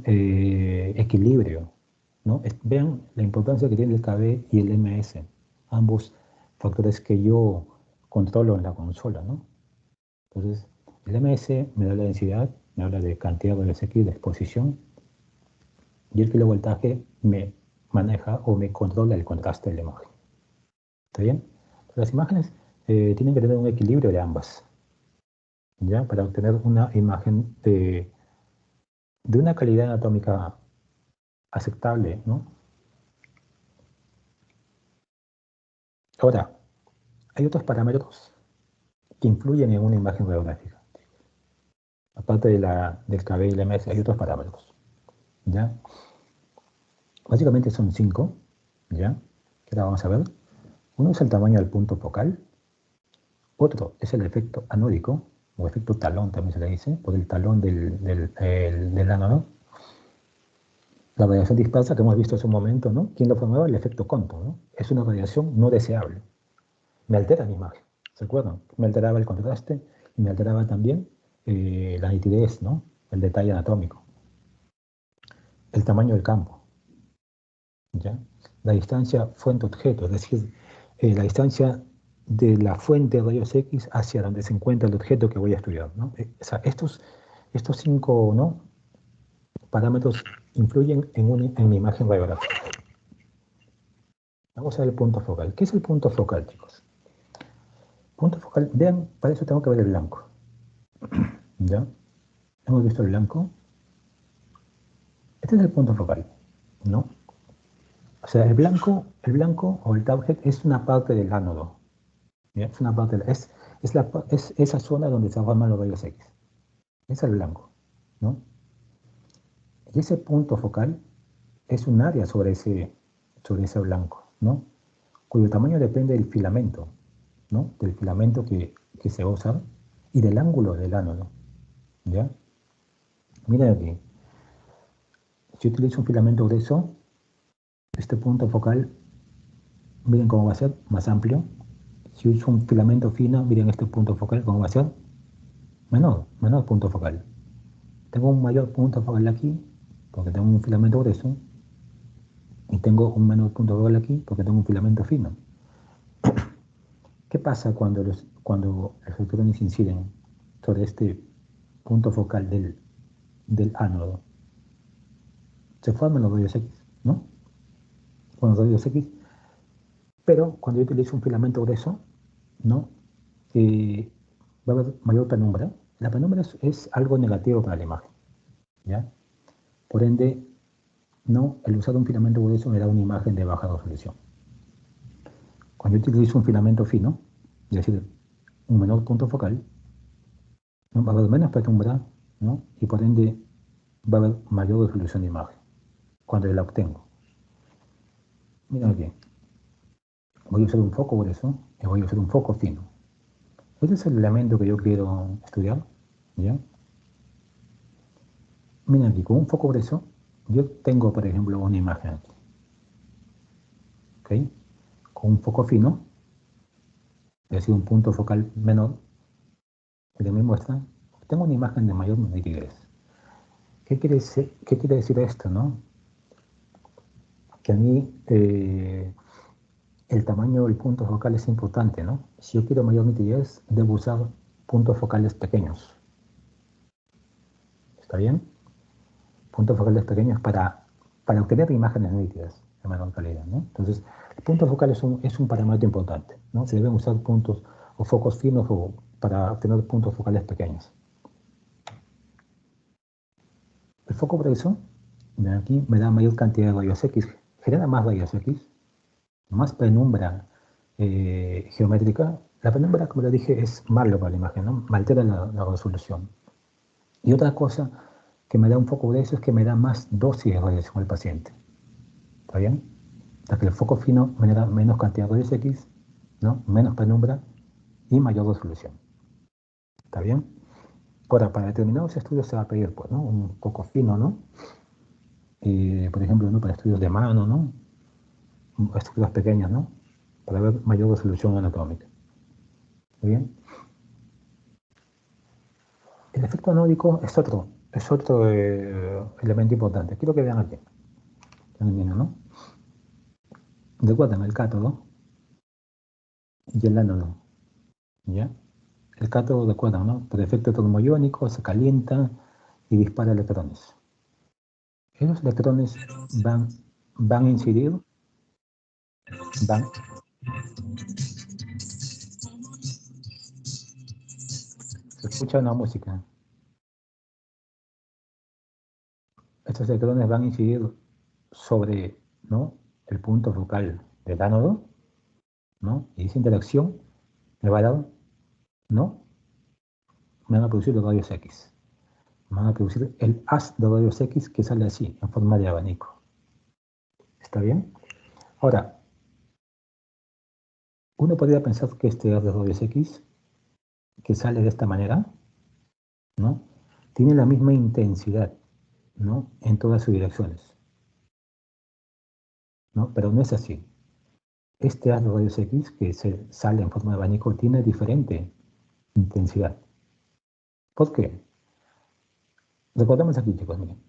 equilibrio, ¿no? Vean la importancia que tiene el KB y el MS, ambos factores que yo controlo en la consola, ¿no? Entonces, el MS me da la densidad, me habla de cantidad de X de exposición, y el kilovoltaje me maneja o me controla el contraste de la imagen. ¿Está bien? Entonces, las imágenes tienen que tener un equilibrio de ambas, ¿ya?, para obtener una imagen de una calidad anatómica aceptable, ¿no? Ahora, hay otros parámetros que influyen en una imagen radiográfica. Aparte del KB y el MS, hay otros parámetros, ¿ya? Básicamente son 5, ¿ya?, que ahora vamos a ver. Uno es el tamaño del punto focal. Otro es el efecto anódico, o efecto talón también se le dice, por el talón del ánodo. La radiación dispersa que hemos visto hace un momento, ¿no? ¿Quién lo formaba? El efecto Compton, ¿no? Es una radiación no deseable. Me altera mi imagen, ¿se acuerdan? Me alteraba el contraste y me alteraba también la nitidez, ¿no?, el detalle anatómico. El tamaño del campo, ¿ya? La distancia fuente-objeto, es decir, la distancia de la fuente de rayos X hacia donde se encuentra el objeto que voy a estudiar, ¿no? O sea, estos 5, ¿no?, parámetros influyen en mi imagen radiográfica. Vamos a ver el punto focal. ¿Qué es el punto focal, chicos? Punto focal, vean, para eso tengo que ver el blanco. ¿Ya? Hemos visto el blanco. Este es el punto focal, ¿no? O sea, el blanco o el target es una parte del ánodo. ¿Ya? Es una parte, es esa zona donde se forman los rayos X. Es el blanco, ¿no? Y ese punto focal es un área sobre ese blanco, ¿no?, cuyo tamaño depende del filamento, ¿no?, del filamento que se usa y del ángulo del ánodo, ¿ya? Miren aquí, si utilizo un filamento grueso, este punto focal, miren cómo va a ser, más amplio. Si uso un filamento fino, miren este punto focal, cómo va a ser, menor punto focal. Tengo un mayor punto focal aquí, porque tengo un filamento grueso, y tengo un menor punto focal aquí, porque tengo un filamento fino. ¿Qué pasa cuando los electrones inciden sobre este punto focal del ánodo? Se forman los rayos X, ¿no? Con los rayos X. Pero cuando yo utilizo un filamento grueso, ¿no? Va a haber mayor penumbra. La penumbra es algo negativo para la imagen, ¿ya? Por ende, no, el usar un filamento grueso me da una imagen de baja resolución. Cuando yo utilizo un filamento fino, es decir, un menor punto focal, ¿no? Va a haber menos penumbra, ¿no? Y por ende va a haber mayor resolución de imagen cuando la obtengo. Mira aquí. Voy a usar un foco grueso y voy a usar un foco fino. Este es el elemento que yo quiero estudiar, ¿ya? Miren aquí, con un foco grueso, yo tengo, por ejemplo, una imagen aquí. ¿Ok? Con un foco fino, es decir, un punto focal menor, que me muestra, tengo una imagen de mayor nitidez. ¿Qué quiere decir esto, no? Que a mí el tamaño del punto focal es importante, ¿no? Si yo quiero mayor nitidez, debo usar puntos focales pequeños. ¿Está bien? Puntos focales pequeños para obtener imágenes nítidas de menor calidad, ¿no? Entonces, el punto focal es un parámetro importante, ¿no? Se deben usar puntos o focos finos para obtener puntos focales pequeños. El foco grueso, aquí me da mayor cantidad de rayos X, genera más rayos X, más penumbra geométrica. La penumbra, como le dije, es malo para la imagen, ¿no? Me altera la resolución. Y otra cosa que me da un foco grueso es que me da más dosis de radiación al paciente. ¿Está bien? O sea que el foco fino me da menos cantidad de rayos X, ¿no? Menos penumbra y mayor resolución. ¿Está bien? Ahora, para determinados estudios se va a pedir, pues, ¿no? Un foco fino, ¿no? Por ejemplo, ¿no? Para estudios de mano, ¿no? Estructuras pequeñas, ¿no? Para ver mayor resolución anatómica. ¿Está bien? El efecto anódico es otro elemento importante. Quiero que vean aquí. ¿No? Recuerden el cátodo y el ánodo. ¿Ya? El cátodo, recuerdan, ¿no? Por efecto termoiónico se calienta y dispara electrones. Esos electrones van a incidir, se escucha una música. Estos electrones van a incidir sobre, ¿no? El punto focal del ánodo, ¿no? Y esa interacción me va a dar, ¿no? Me van a producir los rayos X. Me van a producir el haz de rayos X que sale así, en forma de abanico. ¿Está bien? Ahora, uno podría pensar que este haz de rayos X, que sale de esta manera, ¿no? Tiene la misma intensidad, ¿no? En todas sus direcciones, ¿no? Pero no es así. Este haz de rayos X que sale en forma de abanico tiene diferente intensidad. ¿Por qué? Recordemos aquí, chicos, miren.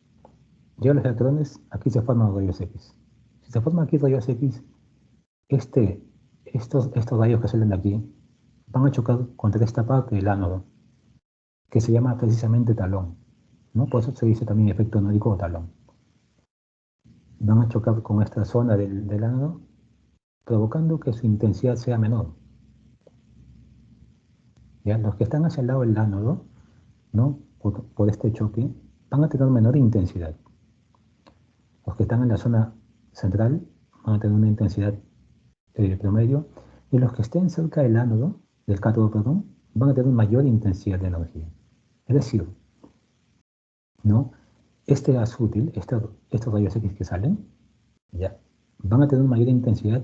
Llegan los electrones, aquí se forman rayos X. Si se forman aquí rayos X, estos rayos que salen de aquí van a chocar contra esta parte del ánodo, que se llama precisamente talón, ¿no? Por eso se dice también efecto anódico o talón. Van a chocar con esta zona del ánodo, provocando que su intensidad sea menor. ¿Ya? Los que están hacia el lado del ánodo, ¿no? Por este choque, van a tener menor intensidad. Los que están en la zona central van a tener una intensidad promedio, y los que estén cerca del ánodo, del cátodo, perdón, van a tener mayor intensidad de energía. Es decir, ¿no? Este gas útil, estos rayos X que salen, ya, van a tener mayor intensidad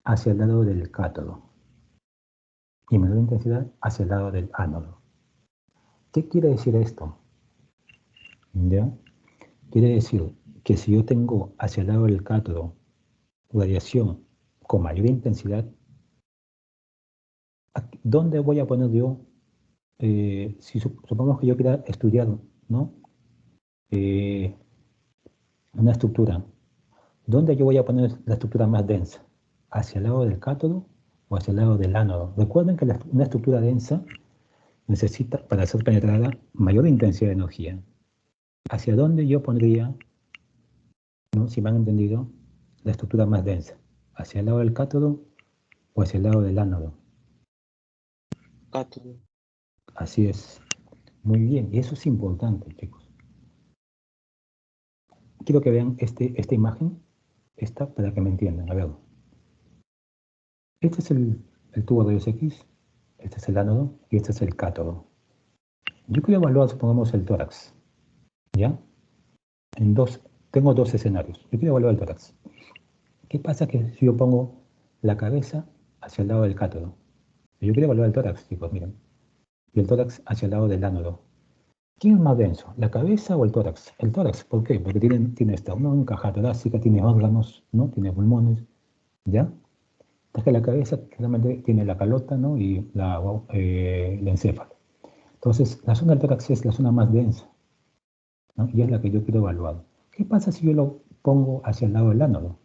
hacia el lado del cátodo y menor intensidad hacia el lado del ánodo. ¿Qué quiere decir esto? ¿Ya? Quiere decir que si yo tengo hacia el lado del cátodo radiación con mayor intensidad, ¿dónde voy a poner yo si supongamos que yo quiera estudiar, ¿no? Una estructura, ¿dónde yo voy a poner la estructura más densa? ¿Hacia el lado del cátodo o hacia el lado del ánodo? Recuerden que una estructura densa necesita, para ser penetrada, mayor intensidad de energía. ¿Hacia dónde yo pondría, ¿no? Si me han entendido, la estructura más densa? ¿Hacia el lado del cátodo o hacia el lado del ánodo? Cátodo. Así es. Muy bien. Y eso es importante, chicos. Quiero que vean esta imagen, para que me entiendan. A ver. Este es el tubo de rayos X, este es el ánodo y este es el cátodo. Yo quiero evaluar, supongamos, el tórax. ¿Ya? Tengo dos escenarios. Yo quiero evaluar el tórax. ¿Qué pasa si yo pongo la cabeza hacia el lado del cátodo? Yo quiero evaluar el tórax, chicos, miren. Y el tórax hacia el lado del ánodo. ¿Quién es más denso, la cabeza o el tórax? El tórax, ¿por qué? Porque tiene esta caja torácica, tiene órganos, ¿no? Tiene pulmones, ¿ya? Entonces la cabeza claramente tiene la calota, ¿no? Y el encéfalo. Entonces, la zona del tórax es la zona más densa, ¿no? Y es la que yo quiero evaluar. ¿Qué pasa si yo lo pongo hacia el lado del ánodo?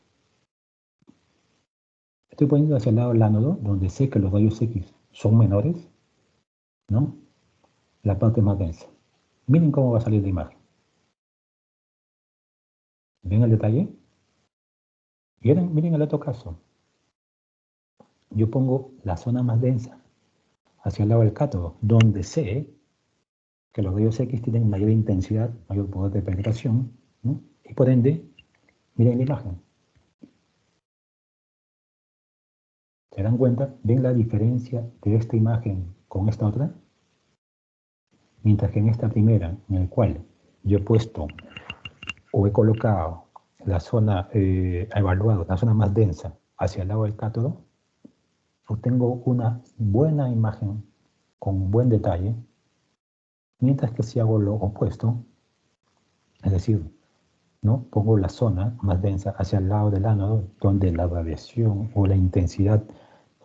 Estoy poniendo hacia el lado del ánodo, donde sé que los rayos X son menores, ¿no? La parte más densa. Miren cómo va a salir la imagen. ¿Ven el detalle? Miren el otro caso. Yo pongo la zona más densa hacia el lado del cátodo, donde sé que los rayos X tienen mayor intensidad, mayor poder de penetración, ¿no? Y por ende, miren la imagen. ¿Se dan cuenta? ¿Ven la diferencia de esta imagen con esta otra? Mientras que en esta primera, en la cual yo he puesto o he colocado la zona, evaluado la zona más densa hacia el lado del cátodo, obtengo una buena imagen con buen detalle, mientras que si hago lo opuesto, es decir, ¿no? Pongo la zona más densa hacia el lado del ánodo, donde la radiación o la intensidad de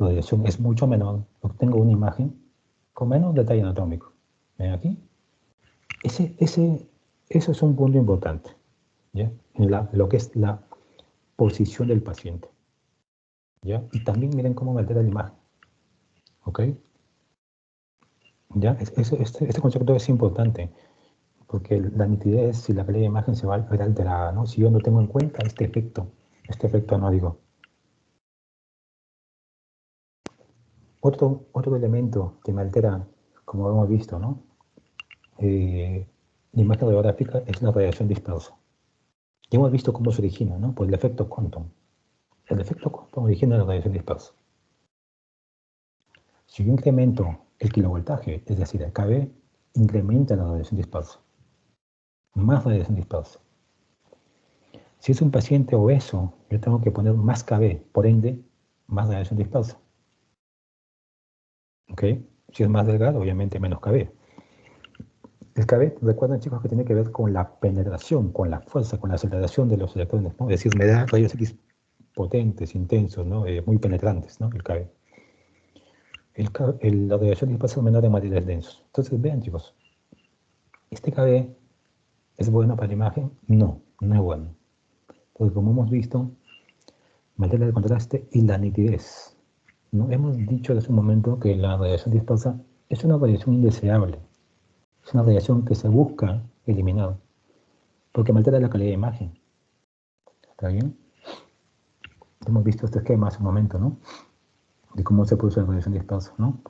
radiación es mucho menor, obtengo una imagen con menos detalle anatómico. ¿Ven aquí? Eso es un punto importante, ¿ya? En lo que es la posición del paciente, ¿ya? Y también miren cómo me altera la imagen, ¿ok? ¿Ya? Este concepto es importante, porque la nitidez y la calidad de imagen se va a ver alterada, ¿no? Si yo no tengo en cuenta este efecto anódico. Otro elemento que me altera, como hemos visto, ¿no? La imagen radiográfica es la radiación dispersa. Ya hemos visto cómo se origina, ¿no? Por el efecto quantum. El efecto quantum origina la radiación dispersa. Si yo incremento el kilovoltaje, es decir, el KB, incrementa la radiación dispersa. Más radiación dispersa. Si es un paciente obeso, yo tengo que poner más KB, por ende, más radiación dispersa. ¿Ok? Si es más delgado, obviamente menos KB. El KB, recuerden, chicos, que tiene que ver con la penetración, con la fuerza, con la aceleración de los electrones, ¿no? Es decir, me da rayos X potentes, intensos, ¿no? Muy penetrantes, ¿no? El KB. La radiación dispersa es menor en materiales densos. Entonces, vean, chicos, ¿este KB es bueno para la imagen? No, no es bueno. Porque como hemos visto, materia de contraste y la nitidez, ¿no? Hemos dicho hace un momento que la radiación dispersa es una radiación indeseable. Es una radiación que se busca eliminar, porque me altera la calidad de imagen. ¿Está bien? Hemos visto este esquema hace un momento, ¿no? De cómo se produce la radiación dispersa, ¿no?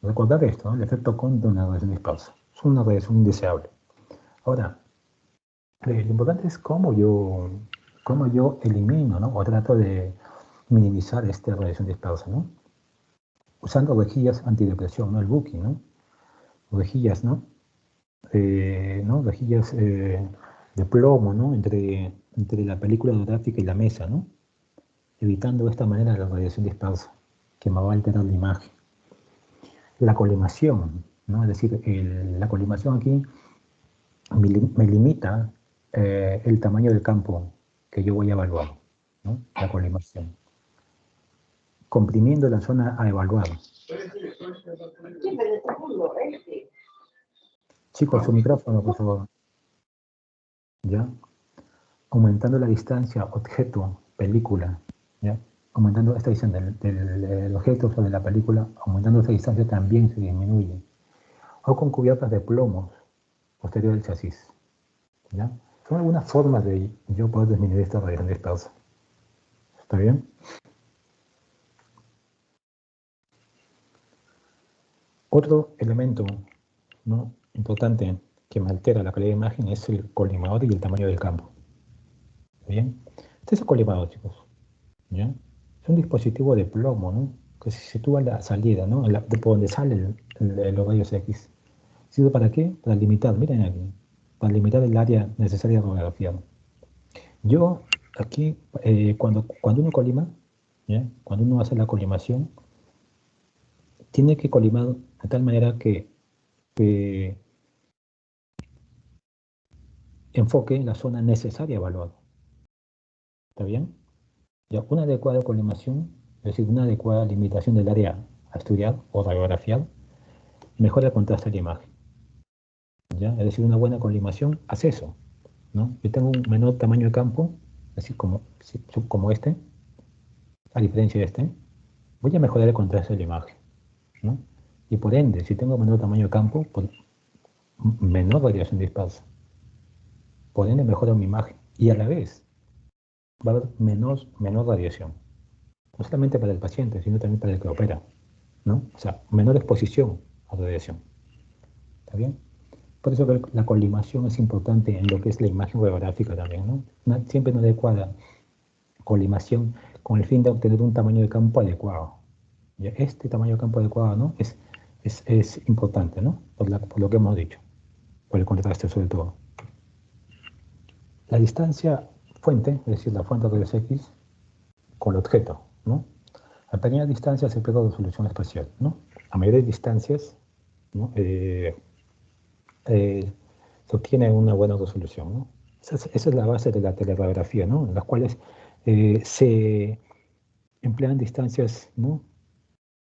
Recordar esto, ¿no? El efecto quantum de la radiación dispersa. Es una radiación indeseable. Ahora, lo importante es cómo yo elimino, ¿no? O trato de minimizar esta radiación dispersa, ¿no? Usando rejillas antidepresión, ¿no? El booking, ¿no? Rejillas, ¿no? Rejillas de plomo, ¿no? Entre la película fotográfica y la mesa, ¿no? Evitando de esta manera la radiación dispersa, que me va a alterar la imagen. La colimación, ¿no? Es decir, la colimación aquí me limita el tamaño del campo que yo voy a evaluar, ¿no? La colimación. Comprimiendo la zona a evaluar. Chicos, su micrófono, por favor. ¿Ya? Aumentando la distancia objeto-película, ¿ya? Aumentando esta distancia del objeto sobre la película, aumentando esta distancia también se disminuye. O con cubiertas de plomos posterior del chasis, ¿ya? Son algunas formas de yo poder disminuir esta radiación dispersa. ¿Está bien? Otro elemento, ¿no?, importante que me altera la calidad de imagen es el colimador y el tamaño del campo. ¿Bien? Este es el colimador, chicos. ¿Ya? Es un dispositivo de plomo, ¿no?, que se sitúa en la salida, ¿no?, por donde salen los rayos X. ¿Sirve para qué? Para limitar, miren aquí, para limitar el área necesaria de radiografía. Yo, aquí, cuando uno colima, ¿ya?, cuando uno hace la colimación, tiene que colimar de tal manera que enfoque la zona necesaria evaluada. ¿Está bien? Ya, una adecuada colimación, es decir, una adecuada limitación del área a estudiar o radiografiar, mejora el contraste de la imagen. ¿Ya? Es decir, una buena colimación hace eso, ¿no? Yo tengo un menor tamaño de campo, así como este, a diferencia de este, voy a mejorar el contraste de la imagen, ¿no? Y por ende, si tengo menor tamaño de campo, pues menor radiación dispersa. Por ende, mejora mi imagen. Y a la vez, va a haber menor radiación. No solamente para el paciente, sino también para el que opera, ¿no? O sea, menor exposición a radiación. ¿Está bien? Por eso que la colimación es importante en lo que es la imagen radiográfica también, ¿no? Siempre una adecuada colimación con el fin de obtener un tamaño de campo adecuado. ¿Ya? Este tamaño de campo adecuado, ¿no?, es importante, ¿no?, por lo que hemos dicho, por el contraste sobre todo. La distancia fuente, es decir, la fuente de rayos X con el objeto, ¿no? A pequeñas distancias se pierde resolución espacial, ¿no? A mayores distancias, ¿no?, se obtiene una buena resolución, ¿no? Esa es la base de la teleradiografía, ¿no?, en las cuales se emplean distancias, ¿no?,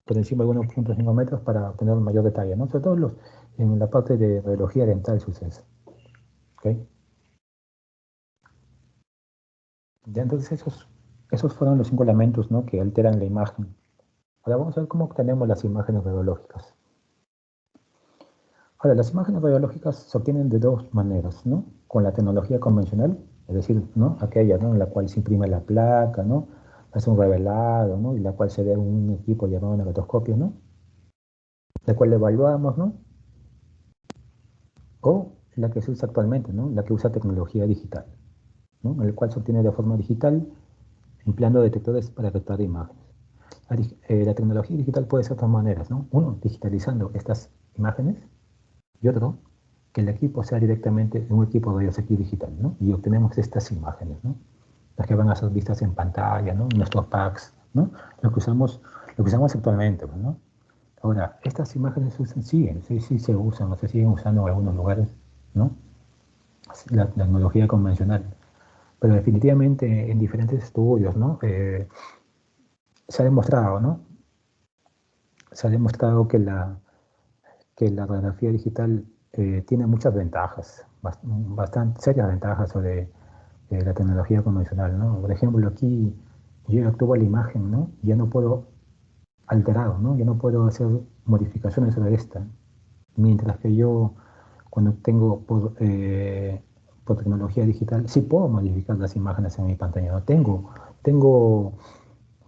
por encima de 1.5 metros para obtener mayor detalle, ¿no? Sobre todo en la parte de radiología dental sucede. ¿Okay? Ya, entonces esos fueron los 5 elementos, ¿no?, que alteran la imagen. Ahora vamos a ver cómo obtenemos las imágenes radiológicas. Ahora, las imágenes radiológicas se obtienen de dos maneras, ¿no? Con la tecnología convencional, es decir, ¿no?, aquella, ¿no?, en la cual se imprime la placa, ¿no?, hace un revelado, ¿no?, y la cual se ve un equipo llamado negatoscopio, ¿no?, la cual evaluamos, ¿no?, o la que se usa actualmente, ¿no?, la que usa tecnología digital, ¿no?, en el cual se obtiene de forma digital empleando detectores para captar imágenes. La tecnología digital puede ser de dos maneras, ¿no? Uno, digitalizando estas imágenes, y otro, que el equipo sea directamente un equipo de rayos X digital, ¿no? Y obtenemos estas imágenes, ¿no?, las que van a ser vistas en pantalla, ¿no?, en nuestros packs, ¿no?, lo que usamos actualmente, ¿no? Ahora, estas imágenes sí se usan, o se siguen usando en algunos lugares, ¿no?, la tecnología convencional. Pero definitivamente en diferentes estudios, ¿no?, se ha demostrado, ¿no?, se ha demostrado que la radiografía digital tiene muchas ventajas, bastante serias ventajas sobre la tecnología convencional, ¿no? Por ejemplo, aquí yo actúo la imagen, ¿no?, ya no puedo alterar, ¿no?, ya no puedo hacer modificaciones sobre esta, mientras que yo, cuando tengo por tecnología digital, sí puedo modificar las imágenes en mi pantalla, ¿no? Tengo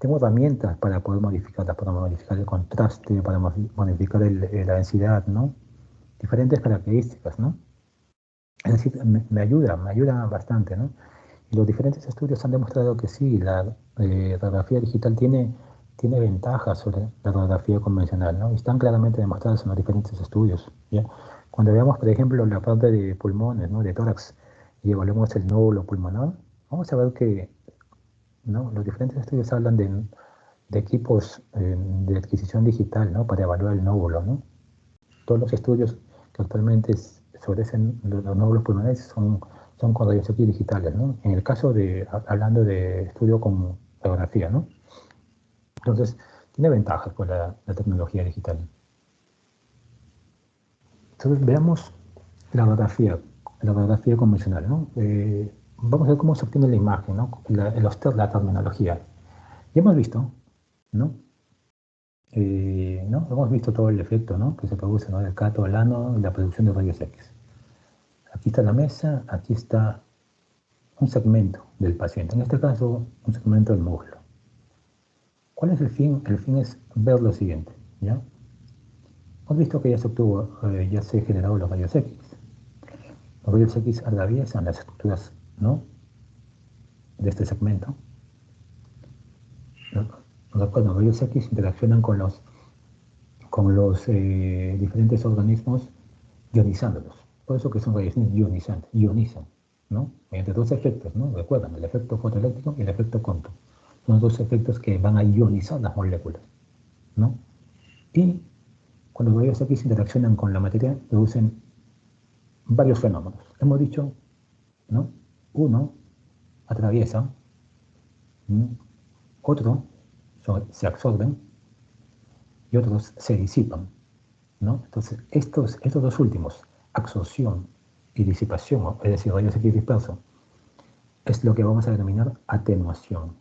herramientas para poder modificarlas, para modificar el contraste, para modificar la densidad, ¿no?, diferentes características, ¿no? Es decir, me ayuda bastante, ¿no? Y los diferentes estudios han demostrado que sí, la radiografía digital tiene ventajas sobre la radiografía convencional, ¿no? Y están claramente demostradas en los diferentes estudios, ¿ya? Cuando veamos, por ejemplo, la parte de pulmones, ¿no?, de tórax, y evaluemos el nódulo pulmonar, vamos a ver que, ¿no?, los diferentes estudios hablan de equipos de adquisición digital, ¿no?, para evaluar el nódulo, ¿no? Todos los estudios que actualmente sobre los nódulos pulmonares son con rayos X digitales, ¿no? En el caso hablando de estudio con radiografía, ¿no? Entonces, Tiene ventajas por la tecnología digital. Entonces veamos la radiografía convencional, ¿no? Vamos a ver cómo se obtiene la imagen, ¿no? La terminología. Ya hemos visto, ¿no? ¿No? Hemos visto todo el efecto, ¿no? Que se produce, ¿no? El cátodo, el ánodo y la producción de rayos X. Aquí está la mesa, aquí está un segmento del paciente, en este caso un segmento del muslo. ¿Cuál es el fin? El fin es ver lo siguiente, ¿ya? Hemos visto que ya se obtuvo, ya se generaron los rayos X. Los rayos X atraviesan las estructuras, ¿no? De este segmento. Los rayos X interaccionan con los diferentes organismos ionizándolos. Por eso que son radiaciones ionizantes, ionizan, ¿no? Mediante dos efectos, ¿no? Recuerdan, el efecto fotoeléctrico y el efecto Compton. Son dos efectos que van a ionizar las moléculas, ¿no? Y cuando los rayos X interaccionan con la materia, producen varios fenómenos. Hemos dicho, ¿no? Uno atraviesa, ¿no? Otro se absorben y otros se disipan, ¿no? Entonces, estos dos últimos, absorción y disipación, es decir, rayos X dispersos, es lo que vamos a denominar atenuación,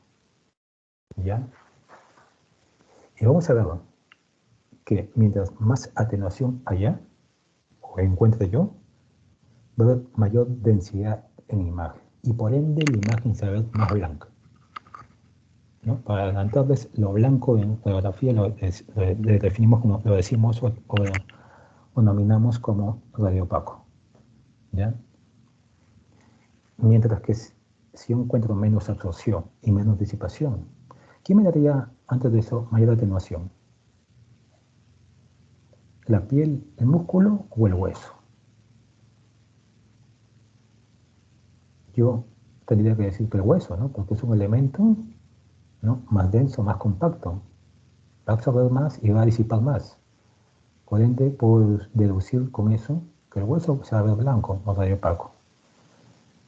¿ya? Y vamos a ver que mientras más atenuación haya, o encuentre yo, va a haber mayor densidad en imagen, y por ende la imagen se va a ver más blanca, ¿no? Para adelantarles, lo blanco en radiografía lo definimos como, lo decimos o nominamos como radiopaco, ¿ya? Mientras que si yo encuentro menos absorción y menos disipación, ¿qué me daría antes de eso mayor atenuación? ¿La piel, el músculo o el hueso? Yo tendría que decir que el hueso, ¿no? Porque es un elemento, ¿no? Más denso, más compacto. Va a absorber más y va a disipar más. Por ende, puedo deducir con eso que el hueso se va a ver blanco o radiopaco.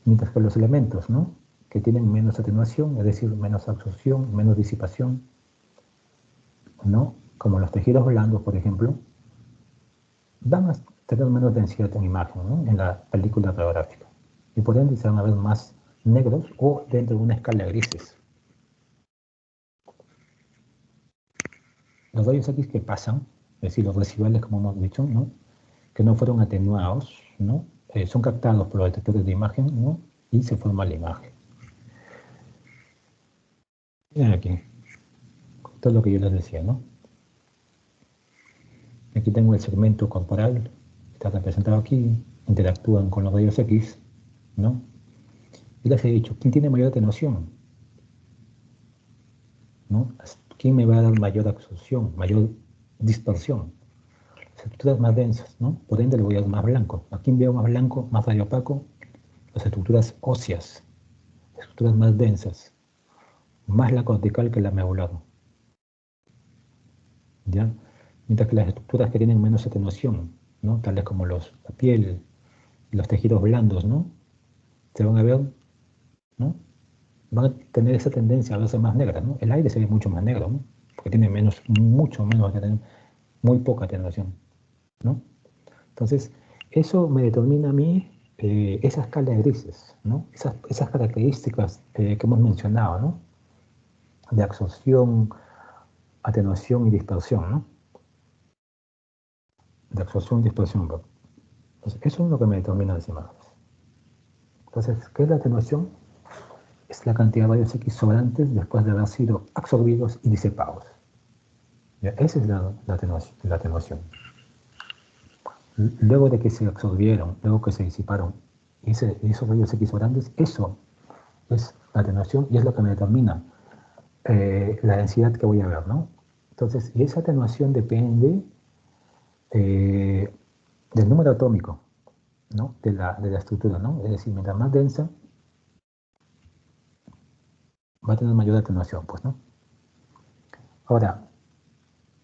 Mientras que los elementos, ¿no? Que tienen menos atenuación, es decir, menos absorción, menos disipación, ¿no? Como los tejidos blandos, por ejemplo, van a tener menos densidad en imagen, ¿no? En la película radiográfica. Y por ende se van a ver más negros o dentro de una escala de grises. Los rayos X que pasan, es decir, los residuales, como hemos dicho, ¿no? Que no fueron atenuados, ¿no? Son captados por los detectores de imagen, ¿no? Y se forma la imagen. Miren aquí, todo lo que yo les decía, ¿no? Aquí tengo el segmento corporal, está representado aquí, interactúan con los rayos X, ¿no? Y les he dicho, ¿quién tiene mayor atenuación? ¿No? ¿Quién me va a dar mayor absorción, mayor dispersión? Las estructuras más densas, ¿no? Por ende le voy a dar más blanco. ¿A quién veo más blanco, más radiopaco? Las estructuras óseas, estructuras más densas, más la cortical que la medular, ¿ya? Mientras que las estructuras que tienen menos atenuación, ¿no? Tales como la piel, los tejidos blandos, ¿no? Se van a ver, ¿no? Van a tener esa tendencia a verse más negras, ¿no? El aire se ve mucho más negro, ¿no? Porque tiene mucho menos, muy poca atenuación, ¿no? Entonces, eso me determina a mí esa escala de grises, ¿no? Esas características que hemos mencionado, ¿no? De absorción, atenuación y dispersión, ¿no? De absorción y dispersión, ¿no? Entonces, eso es lo que me determina las imágenes. Entonces, ¿qué es la atenuación? Es la cantidad de rayos X sobrantes después de haber sido absorbidos y disipados. ¿Ya? Esa es la atenuación. Luego de que se absorbieron, luego que se disiparon, y esos rayos X sobrantes, eso es la atenuación y es lo que me determina la densidad que voy a ver, ¿no? Entonces, y esa atenuación depende del número atómico, ¿no? De la estructura, ¿no? Es decir, mientras más densa, va a tener mayor atenuación, pues, ¿no? Ahora,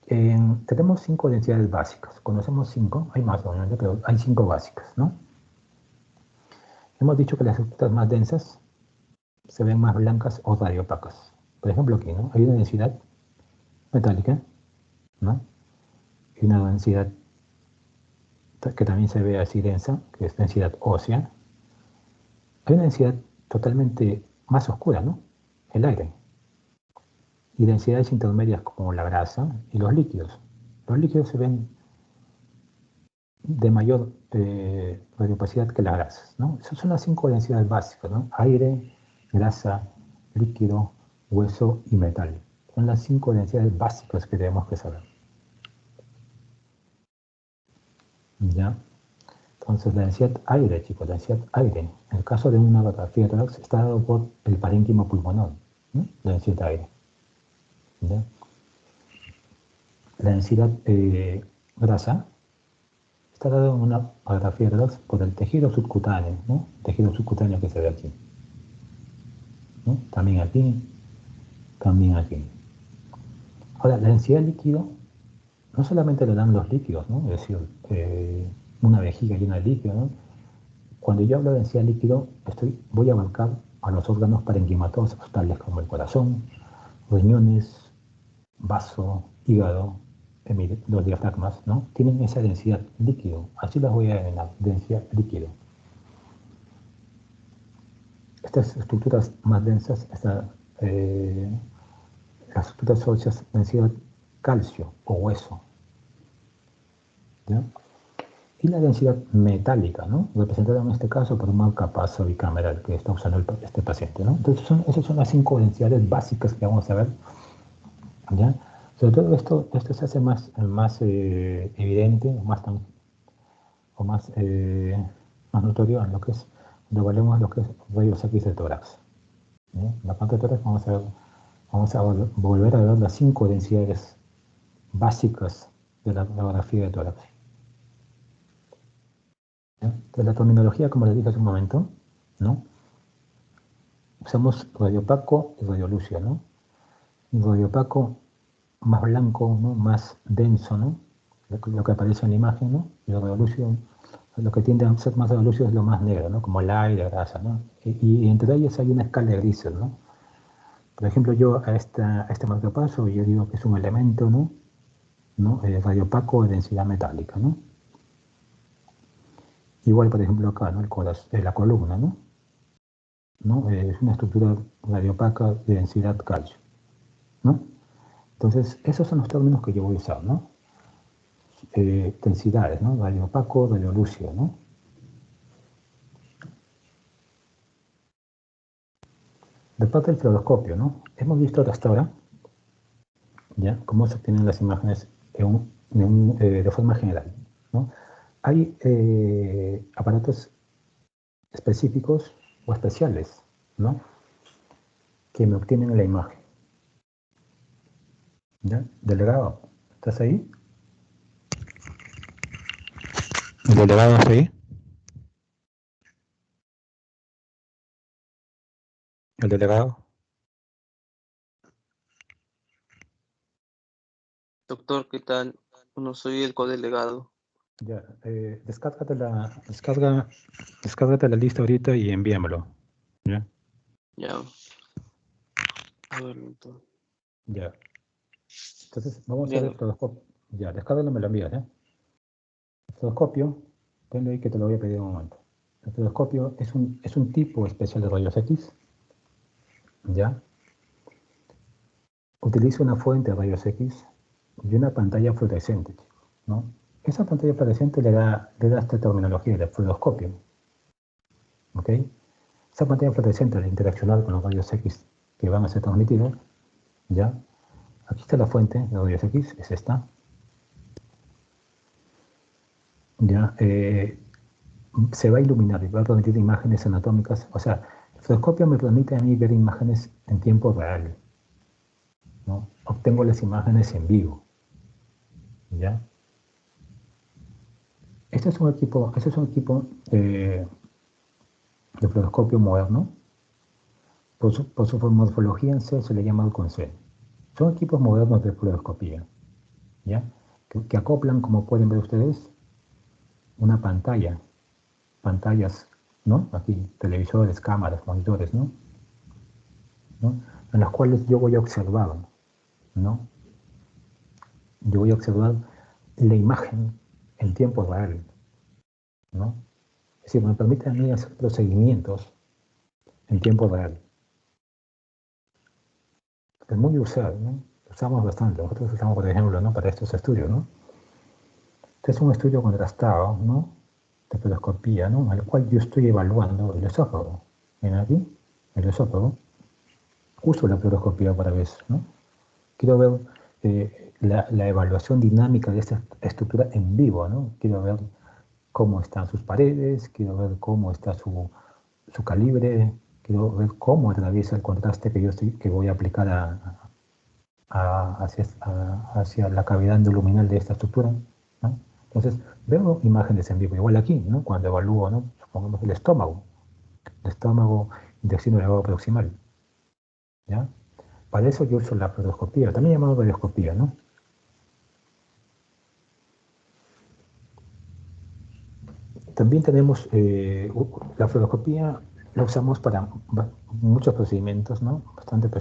tenemos 5 densidades básicas. Conocemos 5, hay más obviamente, pero hay 5 básicas, ¿no? Hemos dicho que las estructuras más densas se ven más blancas o radiopacas. Por ejemplo aquí, ¿no? Hay una densidad metálica, ¿no? Y una densidad que también se ve así densa, que es densidad ósea. Hay una densidad totalmente más oscura, ¿no? El aire. Y densidades intermedias como la grasa y los líquidos. Los líquidos se ven de mayor radiopacidad que las grasas, ¿no? Esas son las 5 densidades básicas, ¿no? Aire, grasa, líquido, hueso y metal. Son las 5 densidades básicas que tenemos que saber. ¿Ya? Entonces, la densidad aire, chicos, la densidad aire. En el caso de una radiografía de tórax está dado por el parénquima pulmonar, ¿no? La densidad aire. ¿Ya? La densidad grasa está dado en una radiografía de tórax por el tejido subcutáneo, ¿no? El tejido subcutáneo que se ve aquí, ¿no? También aquí, también aquí. Ahora, la densidad líquido no solamente lo dan los líquidos, ¿no? Es decir, una vejiga llena de líquido, ¿no? Cuando yo hablo de densidad líquido, voy a abarcar a los órganos parenquimatosos, tales como el corazón, riñones, vaso, hígado, los diafragmas, ¿no? Tienen esa densidad líquido. Así las voy a denominar, densidad líquido. Estas estructuras más densas, las estructuras óseas, densidad calcio o hueso, ¿ya? Y la densidad metálica, ¿no? Representada en este caso por un marcapaso bicameral que está usando este paciente, ¿no? Entonces, esas son las 5 densidades básicas que vamos a ver, ¿ya? Sobre todo esto se hace más evidente, más notorio en lo que es, cuando evaluamos lo que es rayos X de tórax, ¿ya? En la parte de tórax vamos a volver a ver las 5 densidades básicas de la radiografía de tórax. De la terminología, como les dije hace un momento, ¿no? Usamos radiopaco y radiolúcido, ¿no? El radiopaco más blanco, ¿no? Más denso, ¿no? Lo que aparece en la imagen, ¿no? Y el radiolúcido, lo que tiende a ser más radiolúcido es lo más negro, ¿no? Como el aire, grasa, ¿no? Y entre ellas hay una escala de grises, ¿no? Por ejemplo, yo a este marcapaso, yo digo que es un elemento, ¿no? Radiopaco de densidad metálica, ¿no? Igual, por ejemplo, acá, ¿no? La columna, ¿no? Es una estructura radiopaca de densidad calcio, ¿no? Entonces, esos son los términos que yo voy a usar, ¿no? Densidades, ¿no? Radiopaco, radiolúcido, ¿no? De parte del fluoroscopio, ¿no? Hemos visto hasta ahora, ¿ya? Cómo se obtienen las imágenes de forma general, ¿no? Hay aparatos específicos o especiales, ¿no? Que me obtienen la imagen. ¿Ya? Delegado, ¿estás ahí? ¿El delegado está ahí? ¿El delegado? Doctor, ¿qué tal? No soy el codelegado. Ya, descárgate la lista ahorita y envíamelo. ¿Ya? Ya. A ver, doctor. Ya. Entonces, vamos a Bien. ver el fluoroscopio. Ya, descárgalo, me lo envías, ¿eh? El fluoroscopio, tenlo ahí que te lo voy a pedir un momento. El fluoroscopio es un tipo especial de rayos X, ¿ya? Utiliza una fuente de rayos X y una pantalla fluorescente, ¿no? Esa pantalla fluorescente le da esta terminología de fluoroscopio, ¿ok? Esa pantalla fluorescente al interaccionar con los rayos X que van a ser transmitidos, ¿ya? Aquí está la fuente de rayos X, es esta. ¿Ya? Se va a iluminar y va a transmitir imágenes anatómicas. O sea, el fluoroscopio me permite a mí ver imágenes en tiempo real, ¿no? Obtengo las imágenes en vivo, ¿ya? Este es un equipo de fluoroscopio moderno. Por su morfología en C se le llama Alcon-C. Son equipos modernos de fluoroscopía, ¿ya? Que acoplan, como pueden ver ustedes, una pantallas, ¿no? Aquí, televisores, cámaras, monitores, ¿no? En las cuales yo voy a observar, ¿no? yo voy a observar la imagen en tiempo real, ¿no? Es decir, me permite a mí hacer procedimientos en tiempo real. Es muy usado, ¿no? Lo usamos bastante. Nosotros usamos, por ejemplo, ¿no? Para estos estudios, ¿no? Este es un estudio contrastado, ¿no? De fluoroscopía, ¿no? Al cual yo estoy evaluando el esófago. Ven aquí, el esófago. Uso la fluoroscopía para ver eso, ¿no? Quiero ver la evaluación dinámica de esta estructura en vivo, ¿no? Quiero ver cómo están sus paredes, quiero ver cómo está su calibre, quiero ver cómo atraviesa el contraste que voy a aplicar hacia la cavidad endoluminal de esta estructura, ¿no? Entonces, veo imágenes en vivo, igual aquí, ¿no? Cuando evalúo, ¿no? Supongamos el estómago, intestino delgado proximal, ¿ya? Para eso yo uso la fluoroscopía, también llamado radioscopía, ¿no? También tenemos la fluoroscopía, la usamos para muchos procedimientos, ¿no?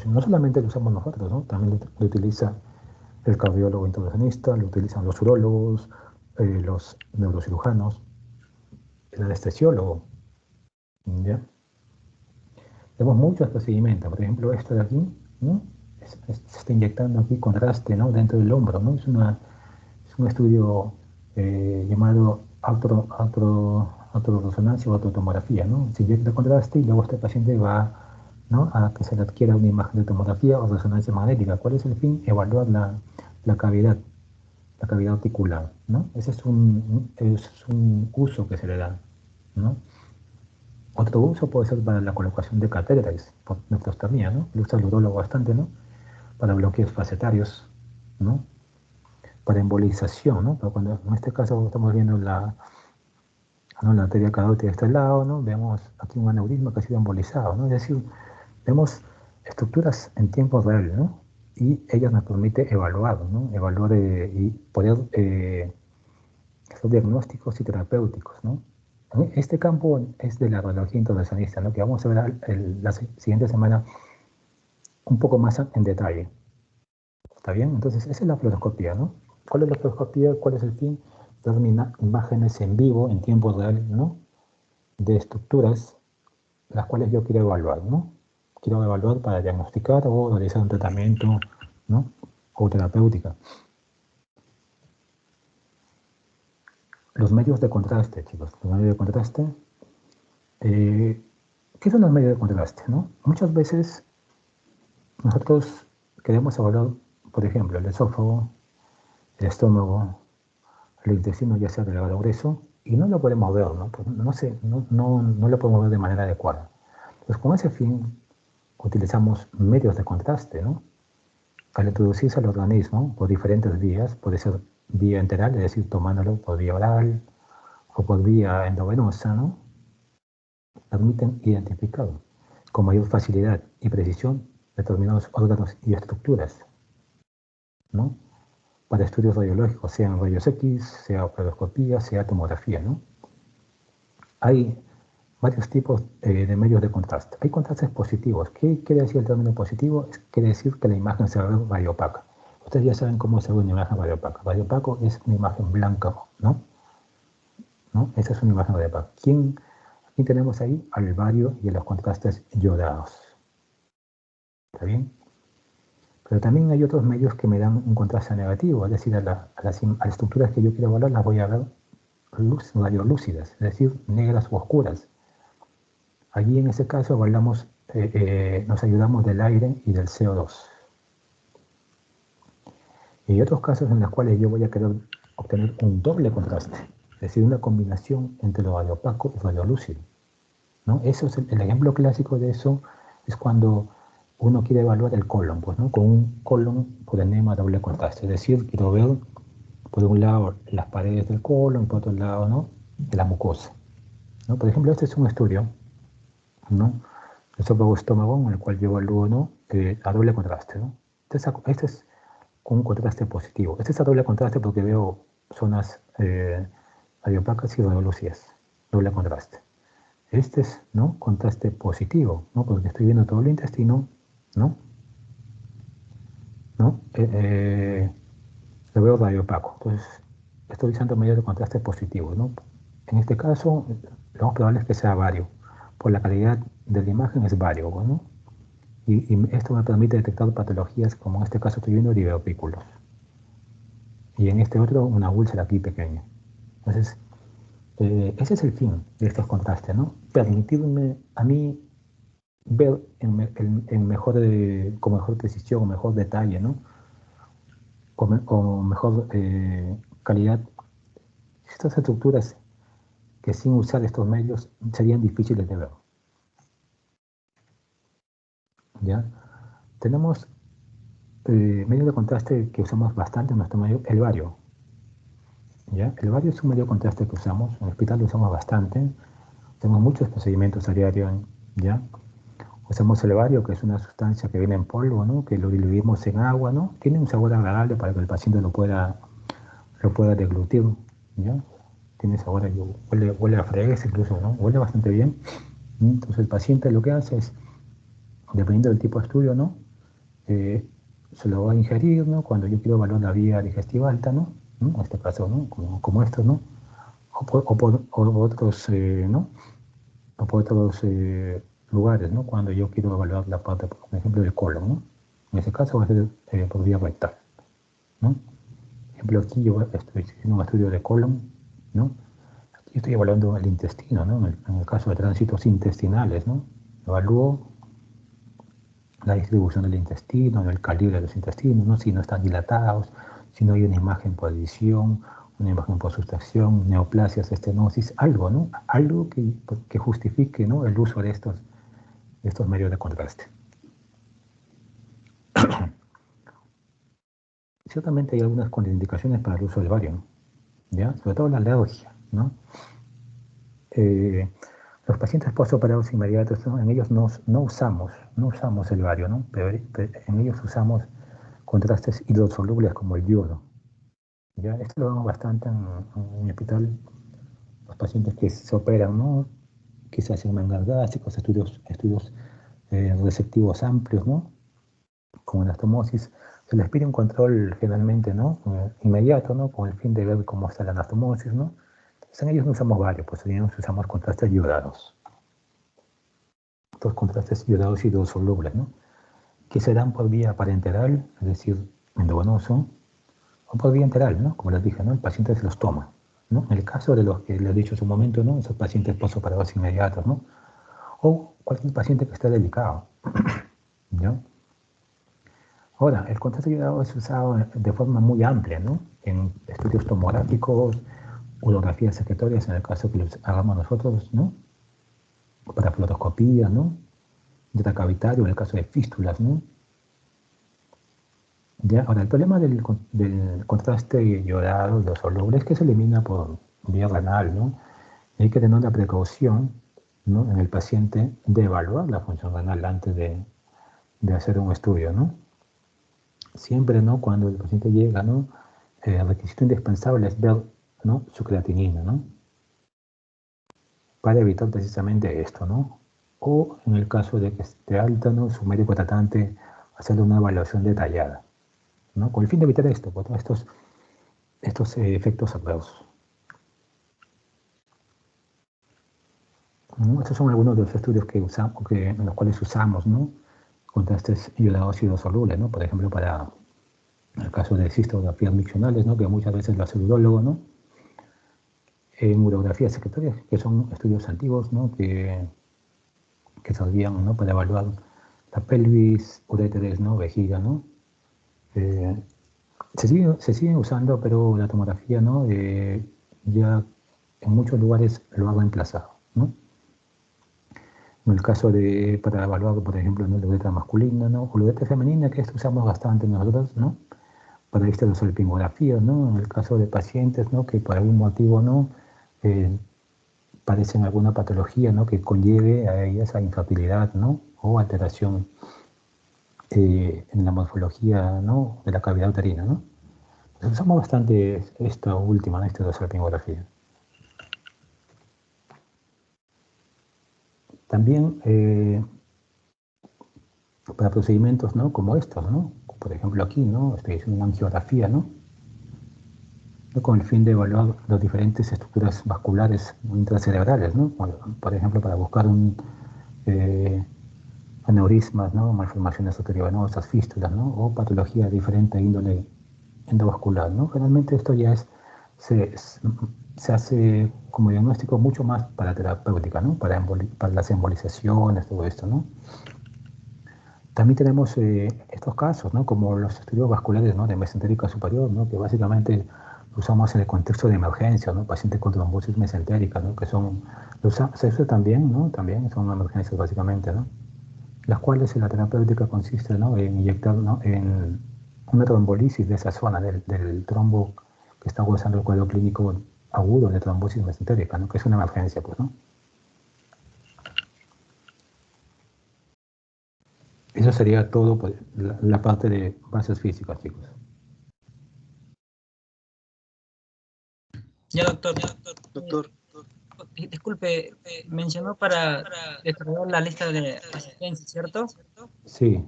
No solamente lo usamos nosotros, ¿no? También lo utiliza el cardiólogo intervencionista, lo utilizan los urólogos, los neurocirujanos, el anestesiólogo, ¿ya? Tenemos muchos procedimientos, por ejemplo, esto de aquí, ¿no? Se está inyectando aquí contraste, ¿no? Dentro del hombro, ¿no? Es un estudio llamado autorresonancia o autotomografía, ¿no? Se inyecta contraste y luego este paciente va, ¿no? A que se le adquiera una imagen de tomografía o resonancia magnética. ¿Cuál es el fin? Evaluar la cavidad articular, ¿no? Ese es un uso que se le da, ¿no? Otro uso puede ser para la colocación de catéteres por nefrostomía, ¿no? Lo usa el urólogo bastante, ¿no? Para bloqueos facetarios, ¿no? Para embolización, ¿no? Pero cuando en este caso estamos viendo la arteria carótida de este lado, ¿no? Vemos aquí un aneurisma que ha sido embolizado, ¿no? Es decir, vemos estructuras en tiempo real, ¿no? Y ellas nos permite evaluar, ¿no? Evaluar y poder hacer diagnósticos y terapéuticos, ¿no? Este campo es de la radiología intervencionista, ¿no? Que vamos a ver la siguiente semana un poco más en detalle. ¿Está bien? Entonces, esa es la fluoroscopía, ¿no? ¿Cuál es la fluoroscopía? ¿Cuál es el fin? Dar imágenes en vivo, en tiempo real, ¿no? De estructuras las cuales yo quiero evaluar, ¿no? Quiero evaluar para diagnosticar o realizar un tratamiento, ¿no? O terapéutica. Los medios de contraste, chicos. Los medios de contraste. ¿Qué son los medios de contraste, no? Muchas veces nosotros queremos evaluar, por ejemplo, el esófago, el estómago, el intestino, ya sea delgado o grueso, y no lo podemos ver, ¿no? Pues no lo podemos ver de manera adecuada. Entonces, con ese fin, utilizamos medios de contraste, ¿no? Al introducirse al organismo por diferentes vías, puede ser vía enteral, es decir, tomándolo por vía oral o por vía endovenosa, ¿no? Permiten identificar con mayor facilidad y precisión determinados órganos y estructuras, ¿no? Para estudios radiológicos, sean rayos X, sea fluoroscopía, sea tomografía, ¿no? Hay varios tipos de medios de contraste. Hay contrastes positivos. ¿Qué quiere decir el término positivo? Quiere decir que la imagen se va a ver radiopaca. Ustedes ya saben cómo se ve una imagen radiopaca. Radiopaco es una imagen blanca, ¿no? Esa es una imagen radiopaca. Aquí tenemos ahí al bario y a los contrastes yodados. ¿Está bien? Pero también hay otros medios que me dan un contraste negativo, es decir, a las estructuras que yo quiero evaluar las voy a ver radiolúcidas, es decir, negras u oscuras. Allí en ese caso evaluamos, nos ayudamos del aire y del CO2. Y hay otros casos en los cuales yo voy a querer obtener un doble contraste, es decir, una combinación entre lo radiopaco y radiolúcido, ¿no? Eso es el ejemplo clásico de eso es cuando uno quiere evaluar el colon, pues, ¿no? Con un colon por enema doble contraste, es decir, quiero ver por un lado las paredes del colon y por otro lado, ¿no? De la mucosa, ¿no? Por ejemplo, este es un estudio, ¿no? El esófago-estómago en el cual yo evalúo, ¿no? A doble contraste, ¿no? Este es con un contraste positivo. Este es a doble contraste porque veo zonas radiopacas y radiolúcidas, doble contraste. Este es, ¿no? Contraste positivo, ¿no? Porque estoy viendo todo el intestino, ¿no? lo veo radiopaco. Entonces, estoy utilizando medios de contraste positivos, ¿no? En este caso, lo más probable es que sea vario. Por la calidad de la imagen es vario, ¿no? Y esto me permite detectar patologías, como en este caso estoy viendo divertículos. Y en este otro, una úlcera aquí pequeña. Entonces, ese es el fin de estos contrastes, ¿no? Permitirme a mí ver con mejor precisión, con mejor detalle, ¿no? Con mejor calidad estas estructuras que sin usar estos medios serían difíciles de ver. ¿Ya? Tenemos medios de contraste que usamos bastante en nuestro medio, el bario. ¿Ya? El bario es un medio de contraste que usamos, en el hospital lo usamos bastante, tenemos muchos procedimientos a diario, ¿ya? Usamos el bario, que es una sustancia que viene en polvo, ¿no? Que lo diluimos en agua, ¿no? Tiene un sabor agradable para que el paciente lo pueda deglutir, ¿ya? Tiene sabor, huele a fresa incluso, ¿no? Huele bastante bien. Entonces el paciente lo que hace es, dependiendo del tipo de estudio, ¿no? Se lo va a ingerir, ¿no? Cuando yo quiero evaluar la vía digestiva alta, ¿no? En este caso, ¿no? Como esto, ¿no? O otros, ¿no? O por otros lugares, ¿no? Cuando yo quiero evaluar la parte, por ejemplo, del colon, ¿no? En ese caso va a ser por vía rectal, ¿no? Por ejemplo, aquí yo estoy haciendo un estudio de colon, ¿no? Aquí estoy evaluando el intestino, ¿no? En el caso de tránsitos intestinales, ¿no? Evalúo la distribución del intestino, el calibre de los intestinos, ¿no? Si no están dilatados, si no hay una imagen por edición, una imagen por sustracción, neoplasias, estenosis, algo, ¿no? Algo que justifique, ¿no? El uso de estos medios de contraste. Ciertamente hay algunas contraindicaciones para el uso del bario, ¿no? ¿Ya? Sobre todo la alergia, ¿no? Los pacientes postoperados inmediatos, ¿no? En ellos no usamos el bario, ¿no? Pero en ellos usamos contrastes hidrosolubles como el yodo. ¿Ya? Esto lo vemos bastante en el hospital, los pacientes que se operan, ¿no? Que se hacen mangas gástricos, estudios receptivos amplios, ¿no? Con anastomosis. Se les pide un control generalmente, ¿no? Inmediato, ¿no? Con el fin de ver cómo está la anastomosis, ¿no? Entonces en ellos no usamos varios, pues en ellos usamos contrastes iodados. Estos contrastes iodados hidrosolubles, ¿no? Que se dan por vía parenteral, es decir, endovenoso, o por vía enteral, ¿no? Como les dije, ¿no? El paciente se los toma, ¿no? En el caso de los que les he dicho hace un momento, ¿no? Esos pacientes postoperados inmediatos, ¿no? O cualquier paciente que esté delicado, ¿no? Ahora, el contraste iodado es usado de forma muy amplia, ¿no? En estudios tomográficos, urografías secretorias, en el caso que los hagamos nosotros, ¿no? Para fluoroscopía, ¿no? Intracavitario, en el caso de fístulas, ¿no? Ya, ahora, el problema del contraste iodado, los solubles, es que se elimina por vía renal, ¿no? Hay que tener la precaución, ¿no? En el paciente de evaluar la función renal antes de hacer un estudio, ¿no? Siempre, ¿no? Cuando el paciente llega, ¿no? El requisito indispensable es ver, ¿no? Su creatinina, ¿no? Para evitar precisamente esto, ¿no? O en el caso de que esté alta, ¿no? Su médico tratante hacerle una evaluación detallada, ¿no? Con el fin de evitar esto, pues, estos efectos adversos. ¿No? Estos son algunos de los estudios que usamos, en los cuales usamos, ¿no? Contrastes iodados hidrosolubles, ¿no? Por ejemplo, para el caso de cistografías miccionales, ¿no? Que muchas veces lo hace el urólogo, ¿no? En urografías secretorias, que son estudios antiguos, ¿no? Que servían, ¿no? Para evaluar la pelvis, uréteres, ¿no? Vejiga, ¿no? Se siguen usando, pero la tomografía, ¿no? Ya en muchos lugares lo ha reemplazado, ¿no? En el caso para evaluar, por ejemplo, ¿no? La uretra masculina, ¿no? O la uretra femenina, que esto usamos bastante nosotros, ¿no? Para histerosalpingografías, ¿no? En el caso de pacientes, ¿no? Que por algún motivo, ¿no? Padecen alguna patología, ¿no? Que conlleve a ellas a infertilidad, ¿no? O alteración en la morfología, ¿no? De la cavidad uterina, ¿no? Entonces, usamos bastante esta última, ¿no? Histerosalpingografía. También para procedimientos, ¿no? Como estos, ¿no? Por ejemplo aquí, ¿no? Estoy haciendo una angiografía, ¿no? ¿no? Con el fin de evaluar las diferentes estructuras vasculares intracerebrales, ¿no? Por ejemplo, para buscar aneurismas, ¿no? Malformaciones arteriovenosas, fístulas, ¿no? O patología de diferente índole endovascular, ¿no? Generalmente esto ya se hace como diagnóstico mucho más para terapéutica, ¿no? Para las embolizaciones, todo esto, ¿no? También tenemos estos casos, ¿no? Como los estudios vasculares, ¿no? De mesentérica superior, ¿no? Que básicamente lo usamos en el contexto de emergencia, ¿no? Pacientes con trombosis mesentérica, ¿no? Que se usa también, ¿no? También son emergencias básicamente, ¿no? Las cuales en la terapéutica consiste, ¿no? En inyectar, ¿no? En una trombolisis de esa zona del trombo que está causando el cuadro clínico agudo de trombosis mesentérica, ¿no? Que es una emergencia, pues, ¿no? Eso sería todo, pues, la parte de bases físicas, chicos. Ya, doctor. Doctor, Disculpe, mencionó para descargar la lista de asistencia, ¿cierto? Sí.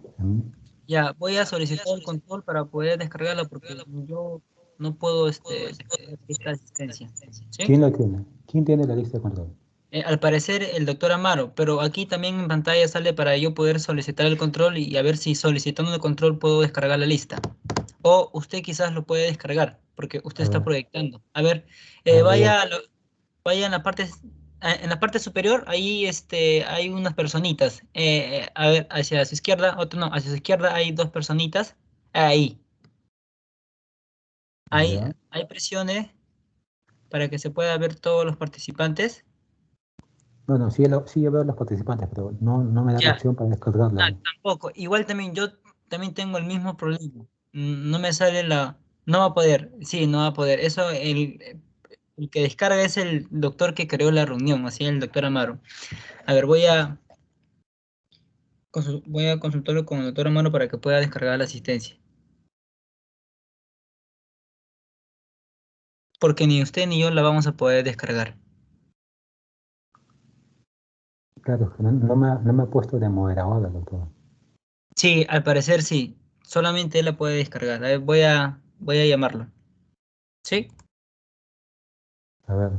Ya, voy a solicitar el control para poder descargarla porque yo no puedo descargar lista de asistencia. ¿Sí? ¿Quién lo tiene? ¿Quién tiene la lista de control? Al parecer el doctor Amaro, pero aquí también en pantalla sale para yo poder solicitar el control y a ver si solicitando el control puedo descargar la lista. O usted quizás lo puede descargar porque usted A está ver. proyectando. A ver, Voy a- vaya en la parte superior, ahí hay unas personitas. A ver, hacia su izquierda, otro no, hacia su izquierda hay dos personitas. Ahí, Ya. ahí presione para que se pueda ver todos los participantes. Bueno, sí yo veo a los participantes, pero no me da la Ya, opción para descargarla. tampoco. Igual también yo también tengo el mismo problema. No me sale no va a poder. Sí, no va a poder. Eso, el que descarga es el doctor que creó la reunión, así el doctor Amaro. A ver, voy a consultarlo con el doctor Amaro para que pueda descargar la asistencia. Porque ni usted ni yo la vamos a poder descargar. Claro, que no me ha puesto de moderador, doctor. Sí, al parecer sí. Solamente él la puede descargar. A ver, voy a llamarlo. ¿Sí? A ver.